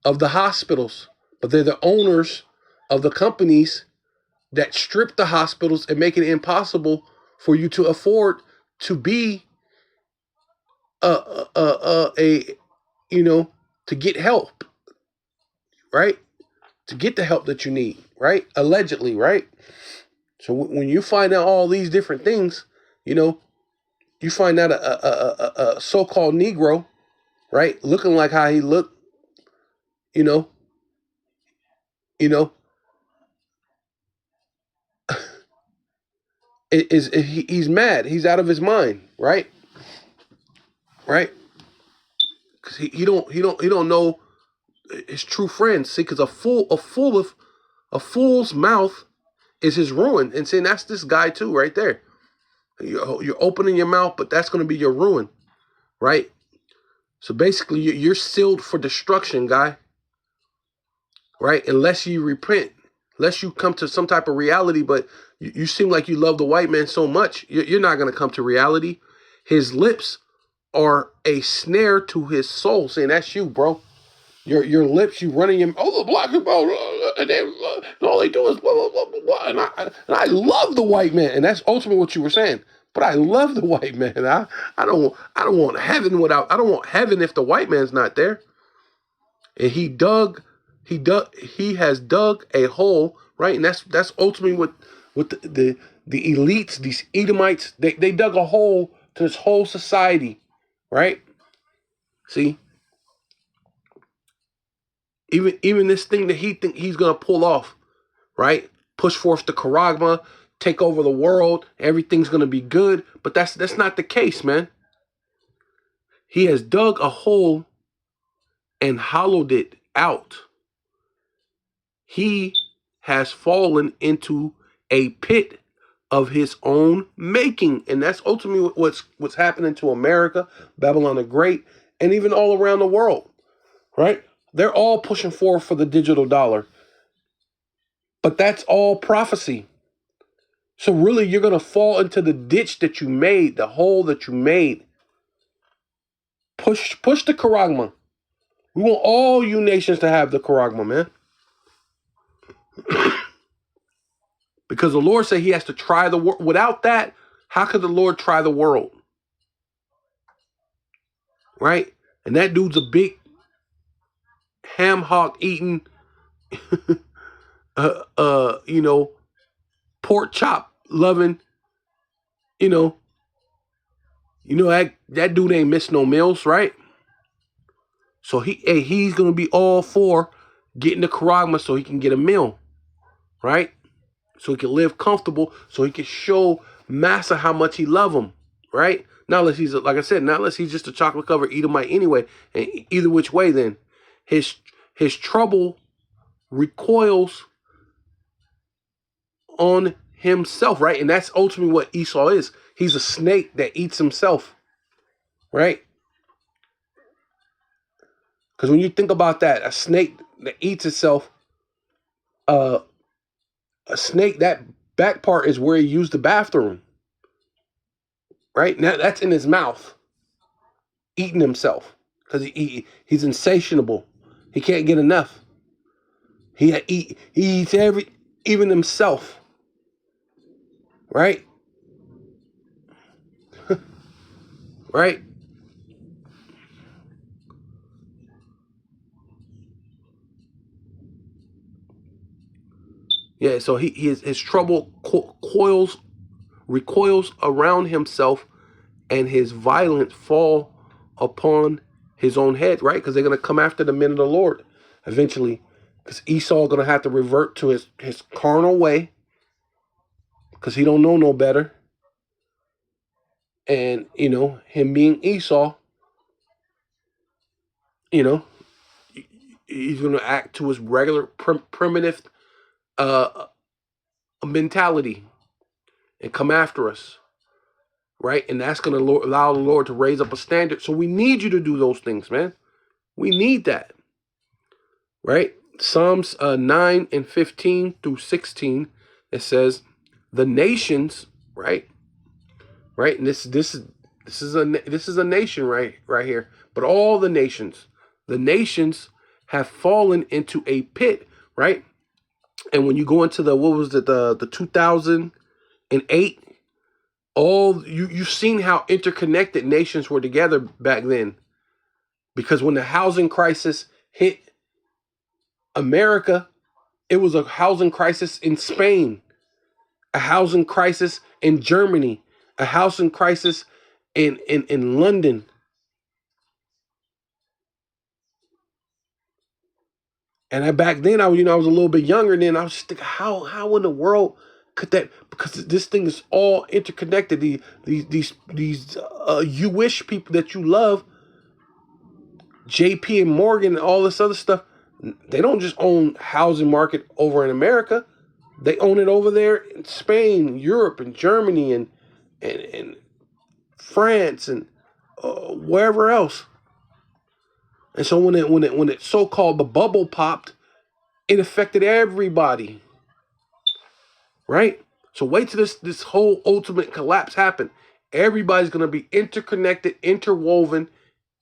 of the hospitals, but they're the owners of the companies that strip the hospitals and make it impossible for you to afford to be to get help, right? To get the help that you need, right? Allegedly, right? So when you find out all these different things, you find out a so-called Negro, right, looking like how he looked, you know, he's mad, he's out of his mind, right? Right? Because he don't know his true friends. See, because a fool's mouth is his ruin. And saying that's this guy too, right there. You're opening your mouth, but that's going to be your ruin, right? So basically, you're sealed for destruction, guy. Right? Unless you repent, unless you come to some type of reality. But you seem like you love the white man so much, you're not going to come to reality. His lips are a snare to his soul. Saying that's you, bro. Your lips, you running him. Oh, the black people, and all they do is blah blah blah blah blah. And I love the white man, and that's ultimately what you were saying. But I love the white man. I don't want heaven without. I don't want heaven if the white man's not there. And he has dug a hole, right? And that's ultimately what the elites, these Edomites, they dug a hole to this whole society, right? See, even this thing that he think he's gonna pull off, right? Push forth the charagma, take over the world, everything's gonna be good, but that's not the case, man. He has dug a hole and hollowed it out. He has fallen into a pit of his own making. And that's ultimately what's happening to America, Babylon the Great, and even all around the world, right? They're all pushing forward for the digital dollar. But that's all prophecy. So really, you're going to fall into the ditch that you made, the hole that you made. Push the charagma. We want all you nations to have the charagma, man. Because the Lord said he has to try the world. Without that, how could the Lord try the world? Right? And that dude's a big ham hock eating, pork chop loving, that dude ain't miss no meals, right? So he's gonna be all for getting the charagma so he can get a meal, right? So he can live comfortable, so he can show Massa how much he love him, right? Not unless he's, like I said, not unless he's just a chocolate covered Edomite anyway. And either which way, then his trouble recoils on himself, right? And that's ultimately what Esau is. He's a snake that eats himself, right? Because when you think about that, a snake that eats itself, a snake, that back part is where he used the bathroom, right? Now that's in his mouth, eating himself, because he's insatiable. He can't get enough. He eats even himself, right? Right? Yeah, so his trouble recoils around himself, and his violence fall upon his own head, right? Because they're going to come after the men of the Lord eventually. Because Esau going to have to revert to his carnal way, because he don't know no better. And, him being Esau, he's going to act to his regular primitive mentality and come after us, right? And that's going to allow the Lord to raise up a standard. So we need you to do those things, man. We need that, right? Psalms 9 and 15 through 16, it says, the nations, right? And this is a nation right here. But all the nations have fallen into a pit, right? And when you go into the 2008, you've seen how interconnected nations were together back then. Because when the housing crisis hit America, it was a housing crisis in Spain, a housing crisis in Germany, a housing crisis in London. And back then I was a little bit younger, and then I was just thinking, how in the world could that? Because this thing is all interconnected. These Jewish people that you love, JP and Morgan and all this other stuff, They don't just own housing market over in America. They own it over there in Spain, Europe, and Germany, and France, and wherever else. And so when it so-called the bubble popped, it affected everybody, right? So wait till this whole ultimate collapse happen. Everybody's gonna be interconnected, interwoven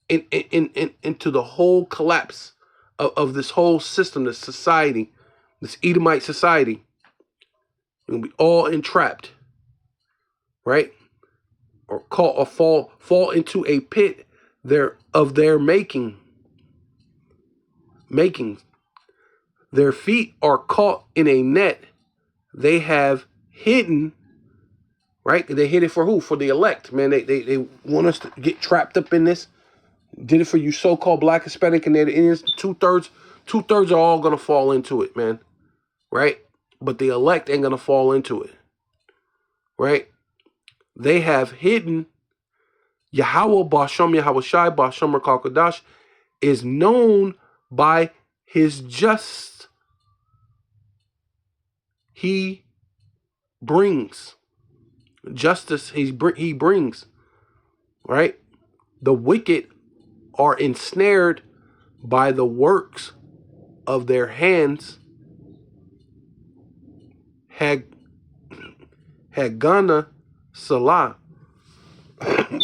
into the whole collapse of this whole system, this society, this Edomite society. We're gonna be all entrapped, right? Or fall into a pit of their making. Their feet are caught in a net they have hidden, right? They hid it for who? For the elect, man. They want us to get trapped up in this. Did it for you so-called Black, Hispanic, and Native Indians. Two-thirds are all gonna fall into it, man. Right? But the elect ain't gonna fall into it. Right? They have hidden Yahweh Bashem Yahweh Shai Bashem Kakadash is known by his just. He brings justice. He brings, right? The wicked are ensnared by the works of their hands. Hagana Salah,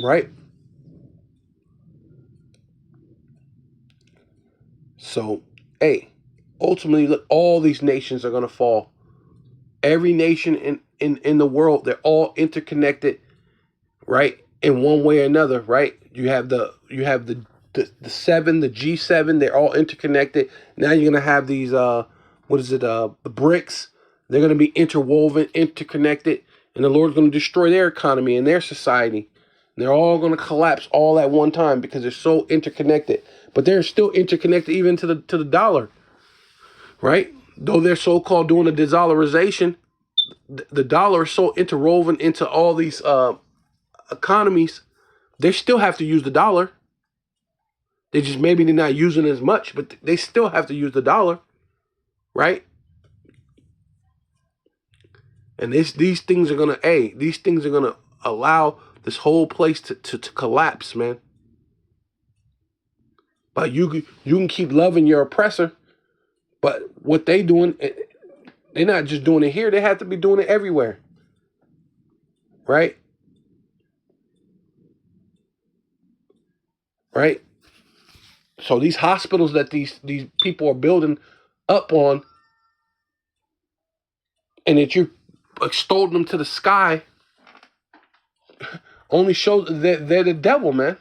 right? So, hey, ultimately, look, all these nations are gonna fall. Every nation in the world, they're all interconnected, right? In one way or another, right? You have the seven, the G7, they're all interconnected. Now you're gonna have these the BRICS. They're gonna be interwoven, interconnected, and the Lord's gonna destroy their economy and their society. They're all gonna collapse all at one time because they're so interconnected. But they're still interconnected even to the dollar, right? Though they're so-called doing a de-dollarization, the dollar is so interwoven into all these economies, they still have to use the dollar. Maybe they're not using as much, but they still have to use the dollar, right? And these things are gonna allow this whole place to collapse, man. But you can keep loving your oppressor, but what they doing, they're not just doing it here. They have to be doing it everywhere, right? Right. So these hospitals that these people are building up on, and that you extolled them to the sky, only shows that they're the devil, man.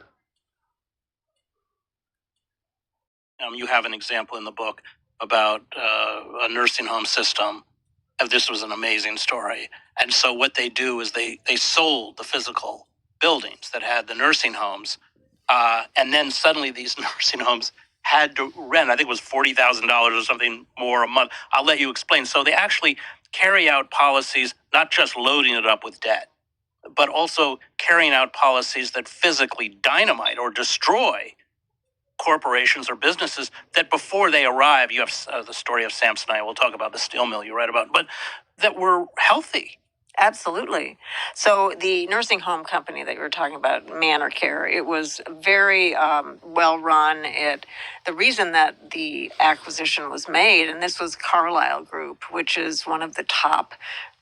You have an example in the book about a nursing home system. This was an amazing story. And so what they do is they sold the physical buildings that had the nursing homes. And then suddenly these nursing homes had to rent, I think it was $40,000 or something more a month. I'll let you explain. So they actually carry out policies, not just loading it up with debt, but also carrying out policies that physically dynamite or destroy corporations or businesses that before they arrive, you have the story of Samsonite, we'll talk about the steel mill you write about, but that were healthy. Absolutely. So the nursing home company that you were talking about, Manor Care, it was very well run. The reason that the acquisition was made, and this was Carlyle Group, which is one of the top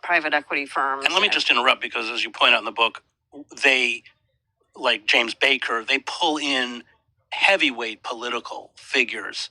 private equity firms. And let me just interrupt because, as you point out in the book, they, like James Baker, they pull in heavyweight political figures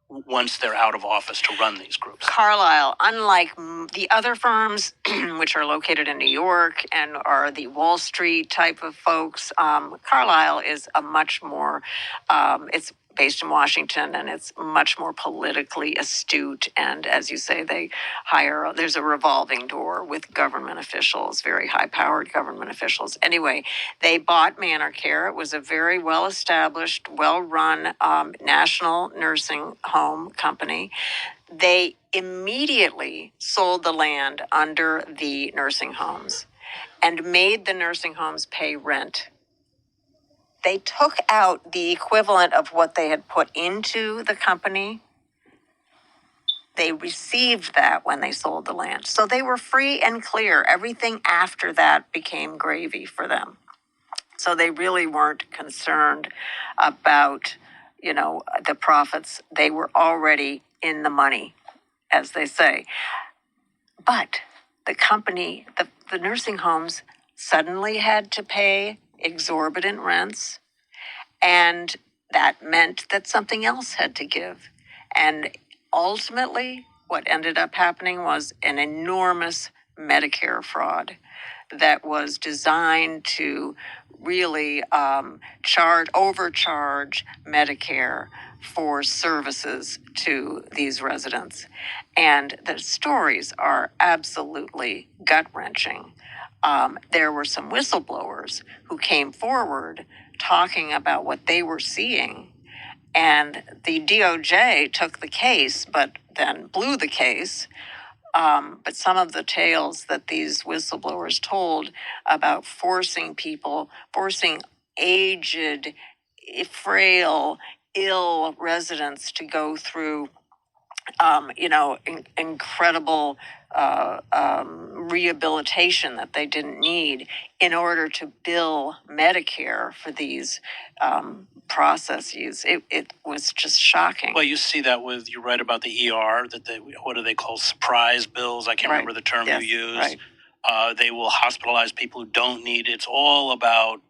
once they're out of office to run these groups. Carlyle, unlike the other firms, which are located in New York and are the Wall Street type of folks, Carlyle is a much more, it's based in Washington, and it's much more politically astute. And as you say, there's a revolving door with government officials, very high-powered government officials. Anyway, they bought Manor Care. It was a very well-established, well-run national nursing home company. They immediately sold the land under the nursing homes and made the nursing homes pay rent. They took out the equivalent of what they had put into the company They received that when they sold the land. So they were free and clear. Everything after that became gravy for them. So they really weren't concerned about, the profits. They were already in the money, as they say. But the company, the nursing homes suddenly had to pay exorbitant rents, and that meant that something else had to give. And ultimately, what ended up happening was an enormous Medicare fraud that was designed to really overcharge Medicare for services to these residents. And the stories are absolutely gut wrenching. There were some whistleblowers who came forward talking about what they were seeing. And the DOJ took the case, but then blew the case. But some of the tales that these whistleblowers told about forcing aged, frail, ill residents to go through incredible rehabilitation that they didn't need in order to bill Medicare for these processes. It was just shocking. Well, you see that you write about the ER, what do they call surprise bills? I can't remember the term you used. Right. They will hospitalize people who don't need it. It's all about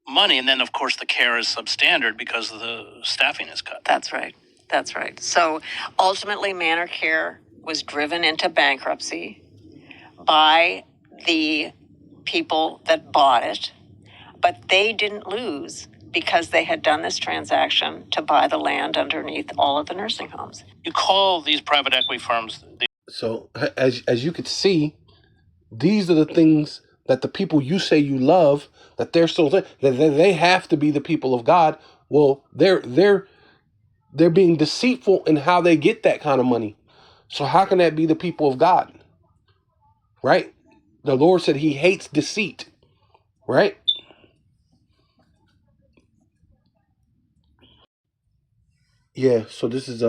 money. And then, of course, the care is substandard because the staffing is cut. That's right. That's right. So ultimately, Manor Care was driven into bankruptcy by the people that bought it, but they didn't lose because they had done this transaction to buy the land underneath all of the nursing homes. You call these private equity firms. So as you could see, these are the things that the people you say you love, that they're still there, that they have to be the people of God. Well, they're being deceitful in how they get that kind of money. So how can that be the people of God? Right? The Lord said he hates deceit. Right? Yeah, so this is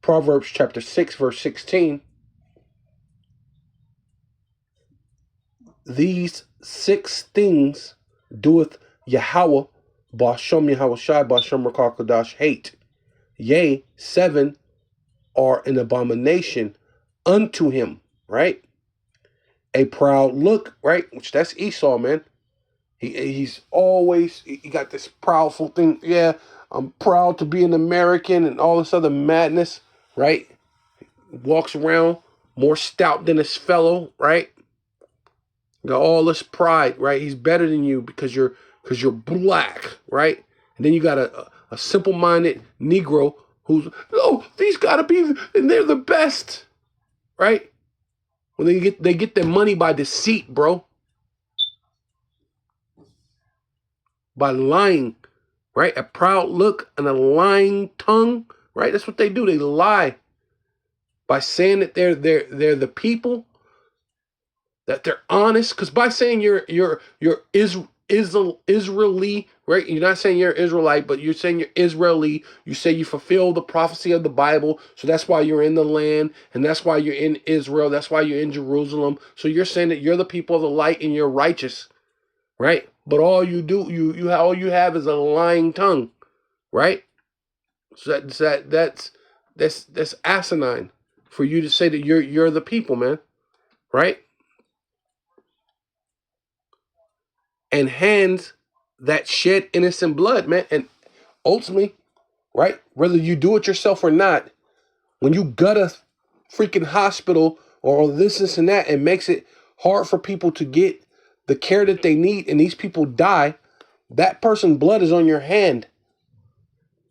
Proverbs chapter 6, verse 16. These 6 things doeth Yahweh, Bashem Yahushai, Bashem Rakakadash hate. Yea, 7 are an abomination unto him, right? A proud look, right? Which that's Esau, man. He's always, he got this proudful thing. Yeah, I'm proud to be an American and all this other madness, right? Walks around more stout than his fellow, right? Got all this pride, right? He's better than you because you're black, right? And then you got a simple-minded Negro who's, oh, these gotta be, and they're the best, right? When they get their money by deceit, bro, by lying, right? A proud look and a lying tongue, right? That's what they do. They lie by saying that they're the people, that they're honest. Because by saying you're Israeli, right? You're not saying you're Israelite, but you're saying you're Israeli. You say you fulfill the prophecy of the Bible, so that's why you're in the land, and that's why you're in Israel. That's why you're in Jerusalem. So you're saying that you're the people of the light and you're righteous, right? But all you do, all you have is a lying tongue, right? So that's asinine for you to say that you're the people, man, right? And hands that shed innocent blood, man. And ultimately, right, whether you do it yourself or not, when you gut a freaking hospital or this and that, it makes it hard for people to get the care that they need, and these people die, that person's blood is on your hand,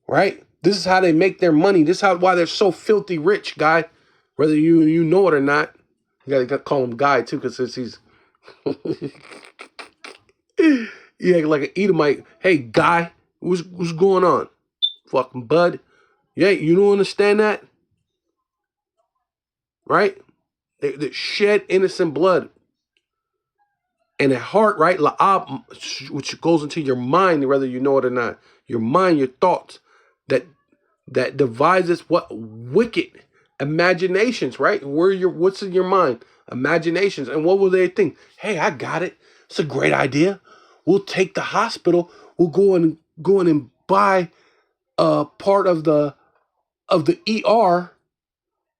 right? This is how they make their money. This is why they're so filthy rich, guy. Whether you know it or not. You gotta call him Guy, too, because since he's... Yeah, like an Edomite. Hey, Guy, what's going on? Fucking bud. Yeah, you don't understand that? Right? They shed innocent blood. And a heart, right? La'ab, which goes into your mind, whether you know it or not. Your mind, your thoughts, that devises what wicked, Imaginations, right? What's in your mind? Imaginations. And what will they think? Hey, I got it. It's a great idea. We'll take the hospital. We'll go in and buy part of the ER,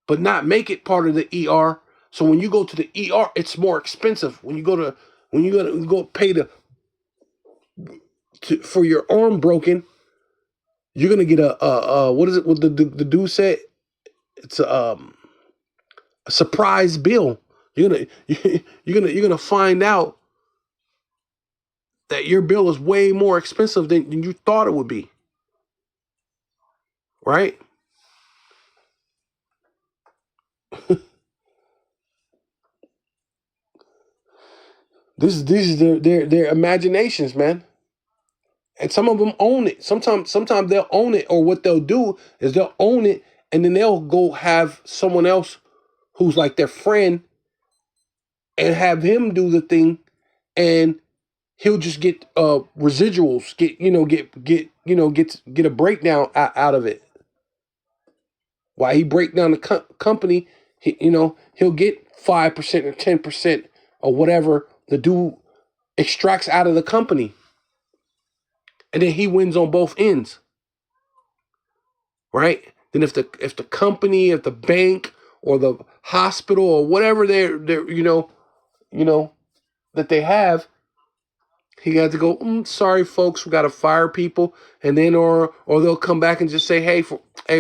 but not make it part of the ER. So when you go to the ER, it's more expensive. When you go pay for your arm broken, you're gonna get a what is it? What the dude said? It's a surprise bill. You're gonna find out that your bill is way more expensive than you thought it would be. Right? These are their imaginations, man. And some of them own it. Sometimes they'll own it, or what they'll do is they'll own it, and then they'll go have someone else who's like their friend and have him do the thing, and he'll just get residuals, get a breakdown out of it. Why he break down the company, he'll get 5% or 10% or whatever the dude extracts out of the company, and then he wins on both ends, right? Then if the company, if the bank or the hospital or whatever they're that they have, he had to go, sorry folks, we got to fire people, and then or they'll come back and just say, hey,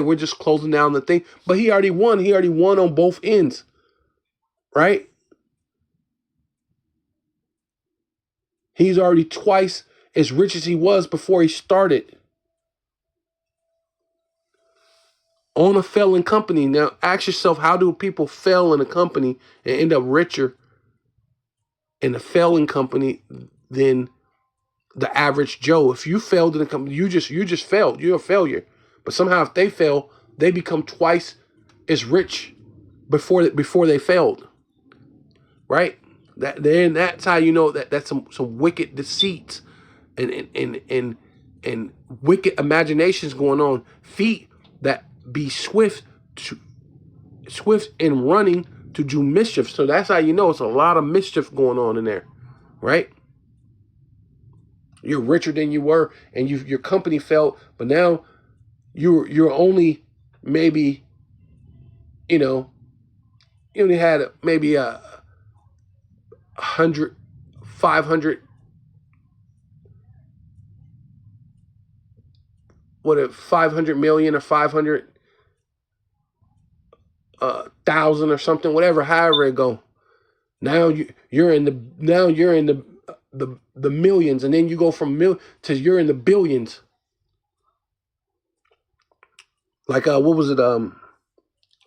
we're just closing down the thing. But he already won. He already won on both ends, right? He's already twice as rich as he was before he started on a failing company. Now ask yourself, how do people fail in a company and end up richer in a failing company than the average Joe? If you failed in a company, you just failed. You're a failure. But somehow, if they fail, they become twice as rich before they failed, right? That's how you know that's some wicked deceits and wicked imaginations going on. Feet that be swift in running to do mischief. So that's how you know it's a lot of mischief going on in there, right? You're richer than you were, and your company failed, but now you're only maybe, you only had maybe 100, 500, what if 500 million or 500 thousand or something, whatever, however it go. Now you're in the millions, and then you go from to you're in the billions. Like what was it?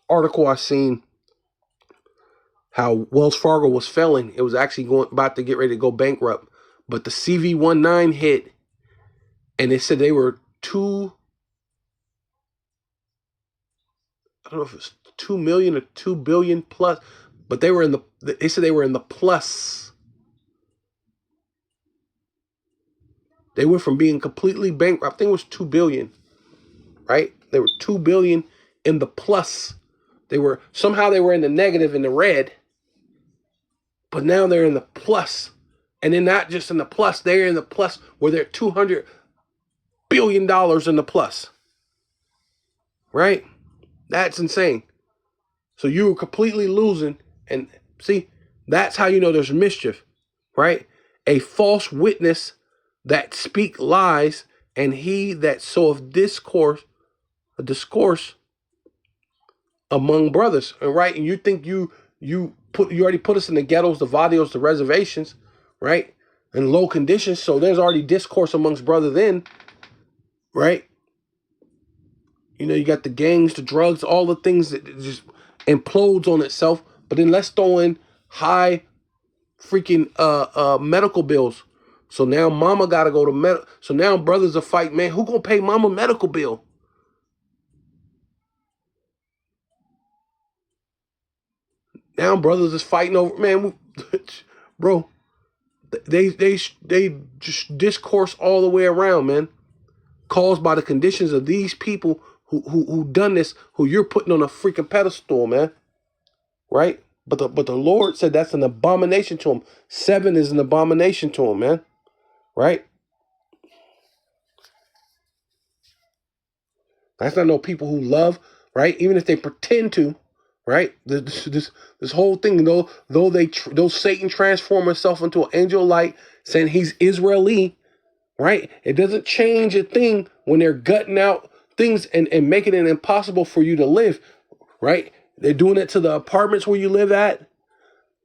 Article I seen how Wells Fargo was failing. It was actually about to get ready to go bankrupt, but the CV19 hit, and they said they were I don't know if it's 2 million or 2 billion plus, but they said they were in the plus. They went from being completely bankrupt. I think it was 2 billion, right? They were 2 billion in the plus. They were in the negative, in the red, but now they're in the plus. And then not just in the plus, they're in the plus where they're $200 billion in the plus, right? That's insane. So you were completely losing. And see, that's how you know there's mischief, right? A false witness that speak lies, and he that soweth a discourse among brothers. And right, and you think you already put us in the ghettos, the vadios, the reservations, right? In low conditions. So there's already discourse amongst brother then, right? You got the gangs, the drugs, all the things that just implodes on itself. But then let's throw in high freaking medical bills. So now mama gotta go to so now brothers are fighting, man, who gonna pay mama medical bill? Now brothers is fighting over, man, bro. They just discourse all the way around, man. Caused by the conditions of these people who done this, who you're putting on a freaking pedestal, man. Right? But the Lord said that's an abomination to him. 7 is an abomination to him, man. Right? That's not no people who love, right? Even if they pretend to, right? This whole thing, though Satan transform himself into an angel of light, saying he's Israeli, right? It doesn't change a thing when they're gutting out things and making it impossible for you to live, right? They're doing it to the apartments where you live at.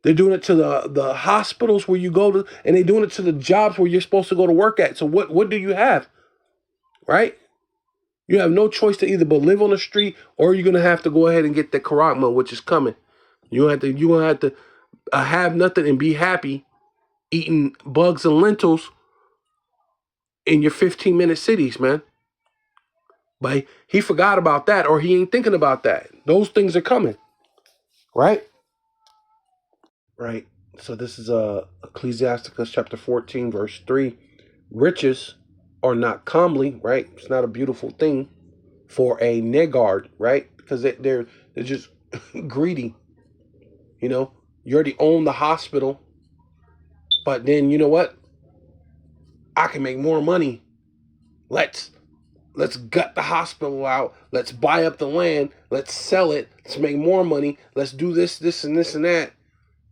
They're doing it to the hospitals where you go to, and they're doing it to the jobs where you're supposed to go to work at. So what do you have, right? You have no choice to either but live on the street, or you're gonna have to go ahead and get the karagma, which is coming. You're gonna have to have nothing and be happy eating bugs and lentils in your 15-minute cities, man. But he forgot about that, or he ain't thinking about that. Those things are coming, right? Right. So this is Ecclesiasticus chapter 14, verse 3. Riches are not comely, right? It's not a beautiful thing for a niggard, right? Because they're just greedy. You know, you already own the hospital, but then you know what? I can make more money. Let's gut the hospital out. Let's buy up the land. Let's sell it. Let's make more money. Let's do this, and this, and that,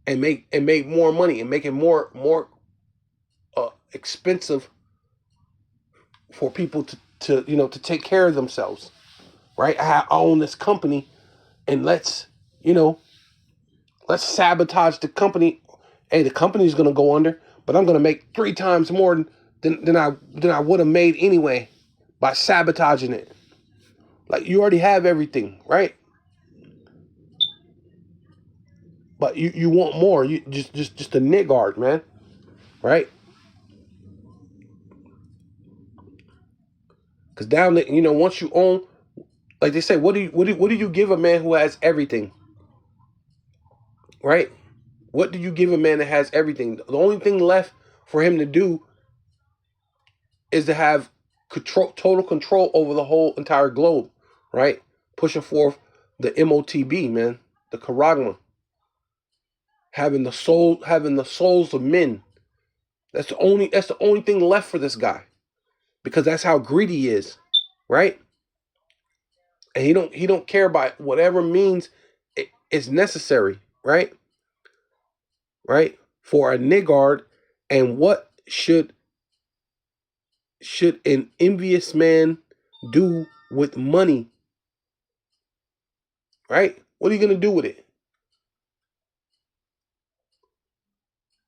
and make more money and make it more expensive for people to take care of themselves, right? I own this company, and let's sabotage the company. Hey, the company's gonna go under, but I'm gonna make 3 times more than I would have made anyway by sabotaging it. Like, you already have everything, right? But you want more. You just a niggard, man, right? Because down there, once you own, like they say, what do you give a man who has everything, right? What do you give a man that has everything? The only thing left for him to do is to have total control over the whole entire globe, right? Pushing forth the MOTB, man, the charagma, having the souls of men. That's the only thing left for this guy, because that's how greedy he is, right? And he don't care about whatever means is necessary, right? Right? For a niggard. And what should an envious man do with money? Right? What are you gonna do with it?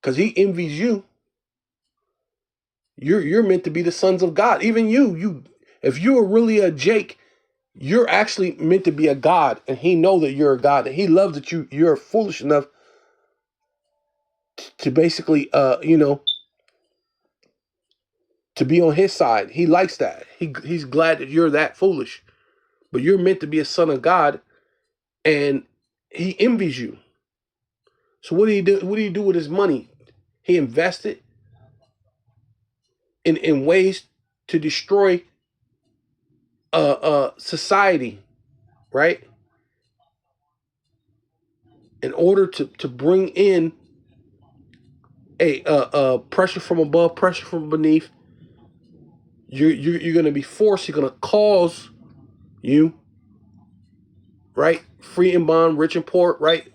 Because he envies you. You're meant to be the sons of God. Even you if you are really a Jake, you're actually meant to be a God, and he know that you're a God, and he loves that you're foolish enough to basically to be on his side. He likes that. He's glad that you're that foolish. But you're meant to be a son of God, and he envies you. So what do you do? What do you do with his money? He invested in ways to destroy society, right? In order to bring in a pressure from above, pressure from beneath. You're going to be forced. You're going to cause you, right? Free and bond, rich and poor, right?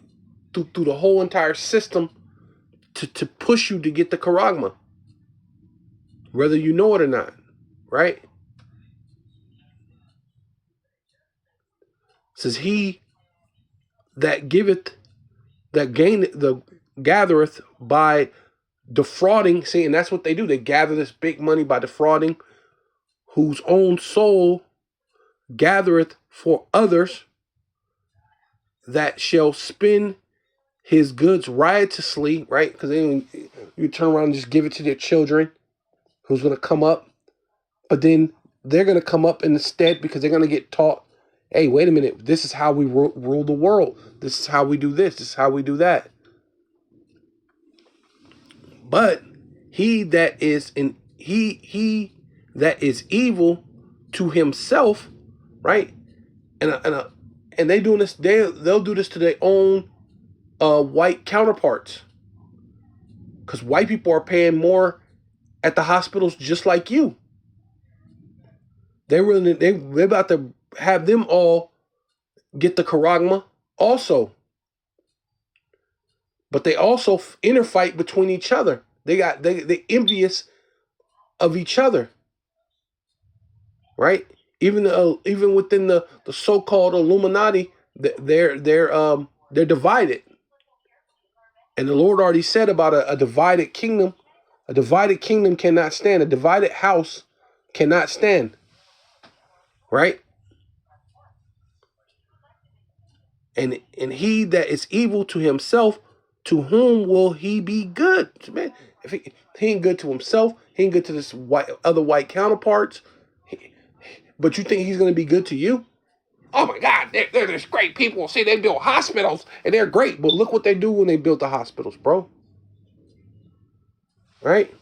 Through the whole entire system to push you to get the charagma, whether you know it or not, right? It says he that gathereth by defrauding. See, and that's what they do. They gather this big money by defrauding, whose own soul gathereth for others, that shall spend his goods riotously, right? Because you turn around and just give it to their children, who's going to come up. But then they're going to come up instead, because they're going to get taught, hey, wait a minute, this is how we rule the world. This is how we do this. This is how we do that. But he that is evil to himself, right? And they doing this. They'll do this to their own white counterparts, because white people are paying more at the hospitals just like you. They're about to have them all get the charagma also. But they also interfight between each other. They envious of each other, right? Even within the so-called Illuminati, they're divided. And the Lord already said about a divided kingdom. A divided kingdom cannot stand. A divided house cannot stand. Right? And he that is evil to himself, to whom will he be good? Man, if he ain't good to himself, he ain't good to this other white counterparts. But you think he's going to be good to you? Oh my God, they're just great people. See, they build hospitals and they're great. But look what they do when they build the hospitals, bro. Right?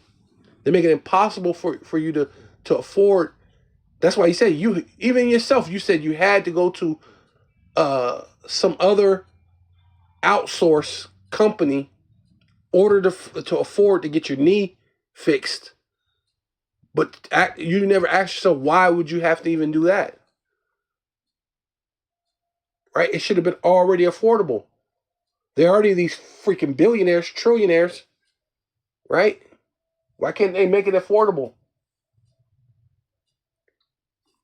They make it impossible for you to afford. That's why he said, you, even yourself, you said you had to go to some other outsource company order to afford to get your knee fixed. But you never asked yourself, why would you have to even do that? Right? It should have been already affordable. They're already these freaking billionaires, trillionaires, right? Why can't they make it affordable?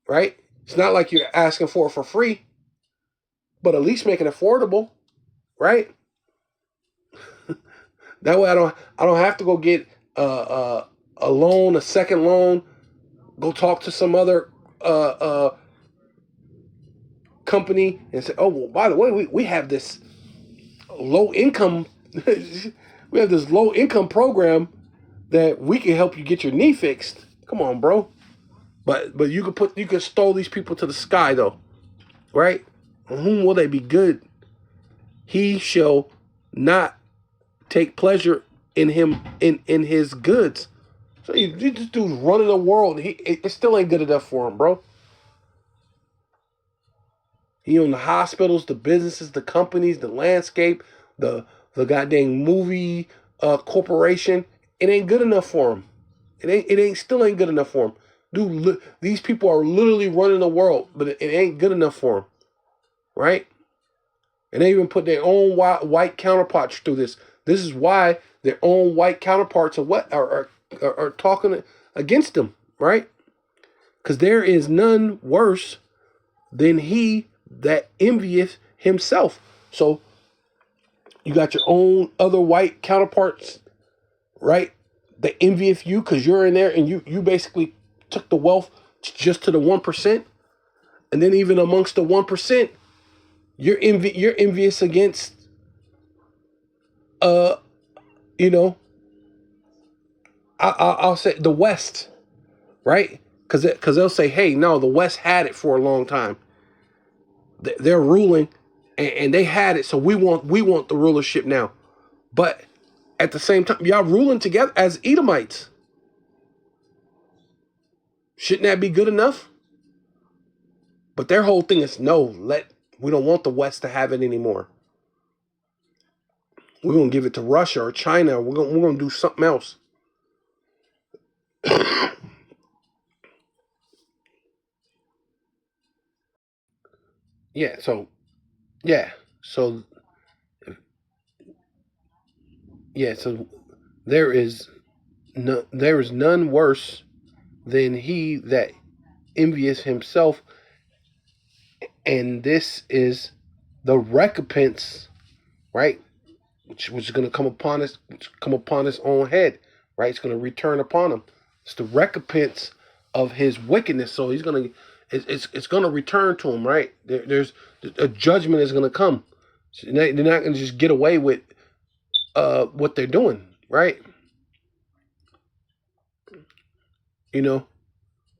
Right? It's not like you're asking for it for free, but at least make it affordable, right? That way I don't have to go get a loan, a second loan, go talk to some other company and say, oh, well, by the way, we have this low income we have this low income program that we can help you get your knee fixed. Come on, bro. But you could stole these people to the sky though, right? On whom will they be good? He shall not take pleasure in him in his goods. So this dude's running the world. It still ain't good enough for him, bro. He owned the hospitals, the businesses, the companies, the landscape, the goddamn movie corporation. It ain't good enough for him. It still ain't good enough for him. Dude, these people are literally running the world, but it ain't good enough for him, right? And they even put their own white counterparts through this. This is why their own white counterparts are talking against them, right? Because there is none worse than he that envieth himself. So you got your own other white counterparts, right? They envieth you because you're in there and you basically took the wealth just to the 1%. And then even amongst the 1%, you're envious against I'll say the West, right? Because they'll say, hey, no, the West had it for a long time. They're ruling, and they had it, so we want the rulership now. But at the same time, y'all ruling together as Edomites. Shouldn't that be good enough? But their whole thing is, no, we don't want the West to have it anymore. We're gonna give it to Russia or China. We're gonna do something else. So there is none worse than he that envious himself, and this is the recompense, right? Which is going to come upon his own head, right? It's going to return upon him. It's the recompense of his wickedness. So it's going to return to him, right? There's a judgment is going to come. So they're not going to just get away with what they're doing, right?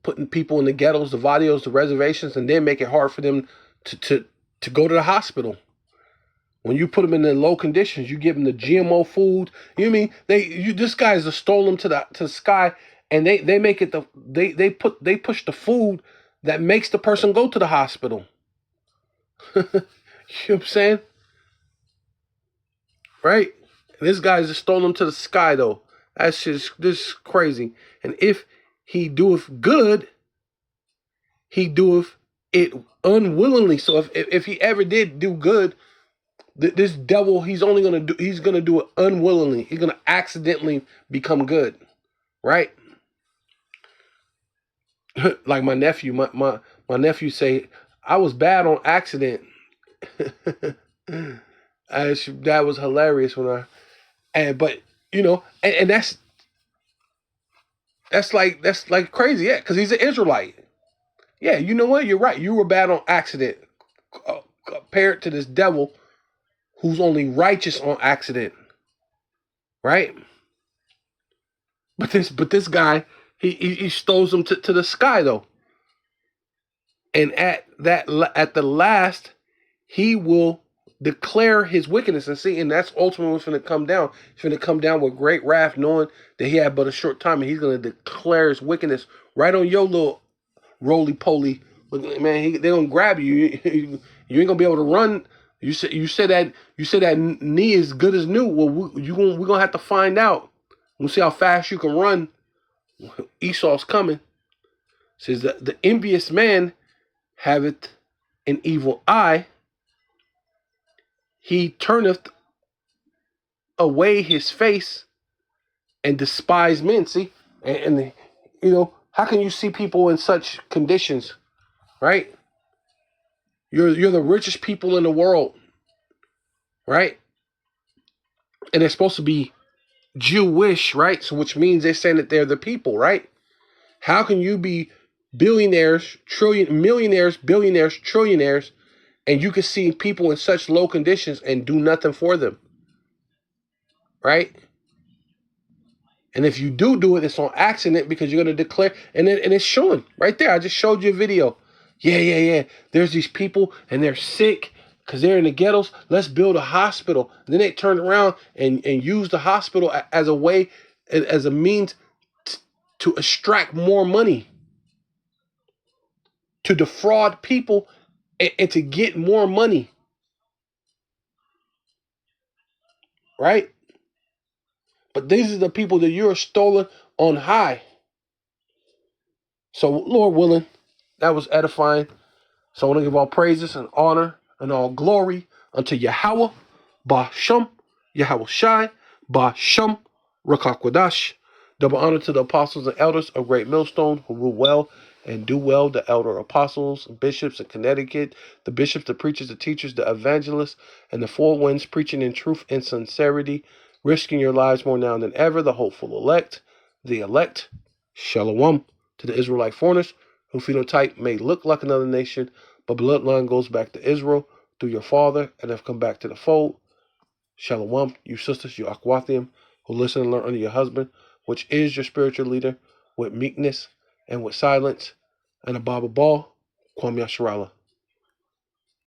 Putting people in the ghettos, the vadios, the reservations, and then make it hard for them to go to the hospital. When you put them in the low conditions, you give them the GMO food. You know what I mean? This guy's just stole them to the sky, and they make it they push the food that makes the person go to the hospital. You know what I'm saying? Right? And this guy's just stolen them to the sky, though. That's just this is crazy. And if he doeth good, he doeth it unwillingly. So if he ever did do good, this devil, he's gonna do it unwillingly. He's gonna accidentally become good, right? Like my nephew, my nephew say, I was bad on accident. That was hilarious but and that's like crazy, yeah, because he's an Israelite. Yeah, you know what? You're right. You were bad on accident compared to this devil who's only righteous on accident, right? But this guy, he stows them to the sky though, and at the last, he will declare his wickedness and that's ultimately what's going to come down. He's going to come down with great wrath, knowing that he had but a short time, and he's going to declare his wickedness right on your little roly poly. Man, they're gonna grab you. You ain't gonna be able to run. You said that knee is good as new. Well, we're gonna have to find out. We'll see how fast you can run. Esau's coming. Says that the envious man haveth an evil eye. He turneth away his face and despise men. See, and how can you see people in such conditions, right? You're the richest people in the world, right? And they're supposed to be Jewish, right? So which means they're saying that they're the people, right? How can you be millionaires, trillionaires, and you can see people in such low conditions and do nothing for them, right? And if you do it, it's on accident because you're going to declare, and it's showing right there. I just showed you a video. Yeah. There's these people and they're sick because they're in the ghettos. Let's build a hospital. And then they turn around and use the hospital as a way, as a means to extract more money, to defraud people and to get more money, right? But these are the people that you're stolen on high. So, Lord willing, that was edifying. So I want to give all praises and honor and all glory unto Yahweh, Bashem, Yahweh Shai, Bashem, Rakakwadash. Double honor to the apostles and elders of Great Millstone who rule well and do well, the elder apostles and bishops in Connecticut, the bishops, the preachers, the teachers, the evangelists, and the four winds preaching in truth and sincerity, risking your lives more now than ever, the hopeful elect, Shalom to the Israelite foreigners, who phenotype may look like another nation, but bloodline goes back to Israel through your father and have come back to the fold. Shalom, you sisters, you Akwathium, who listen and learn under your husband, which is your spiritual leader, with meekness and with silence, and above all, Kwam Yasharala.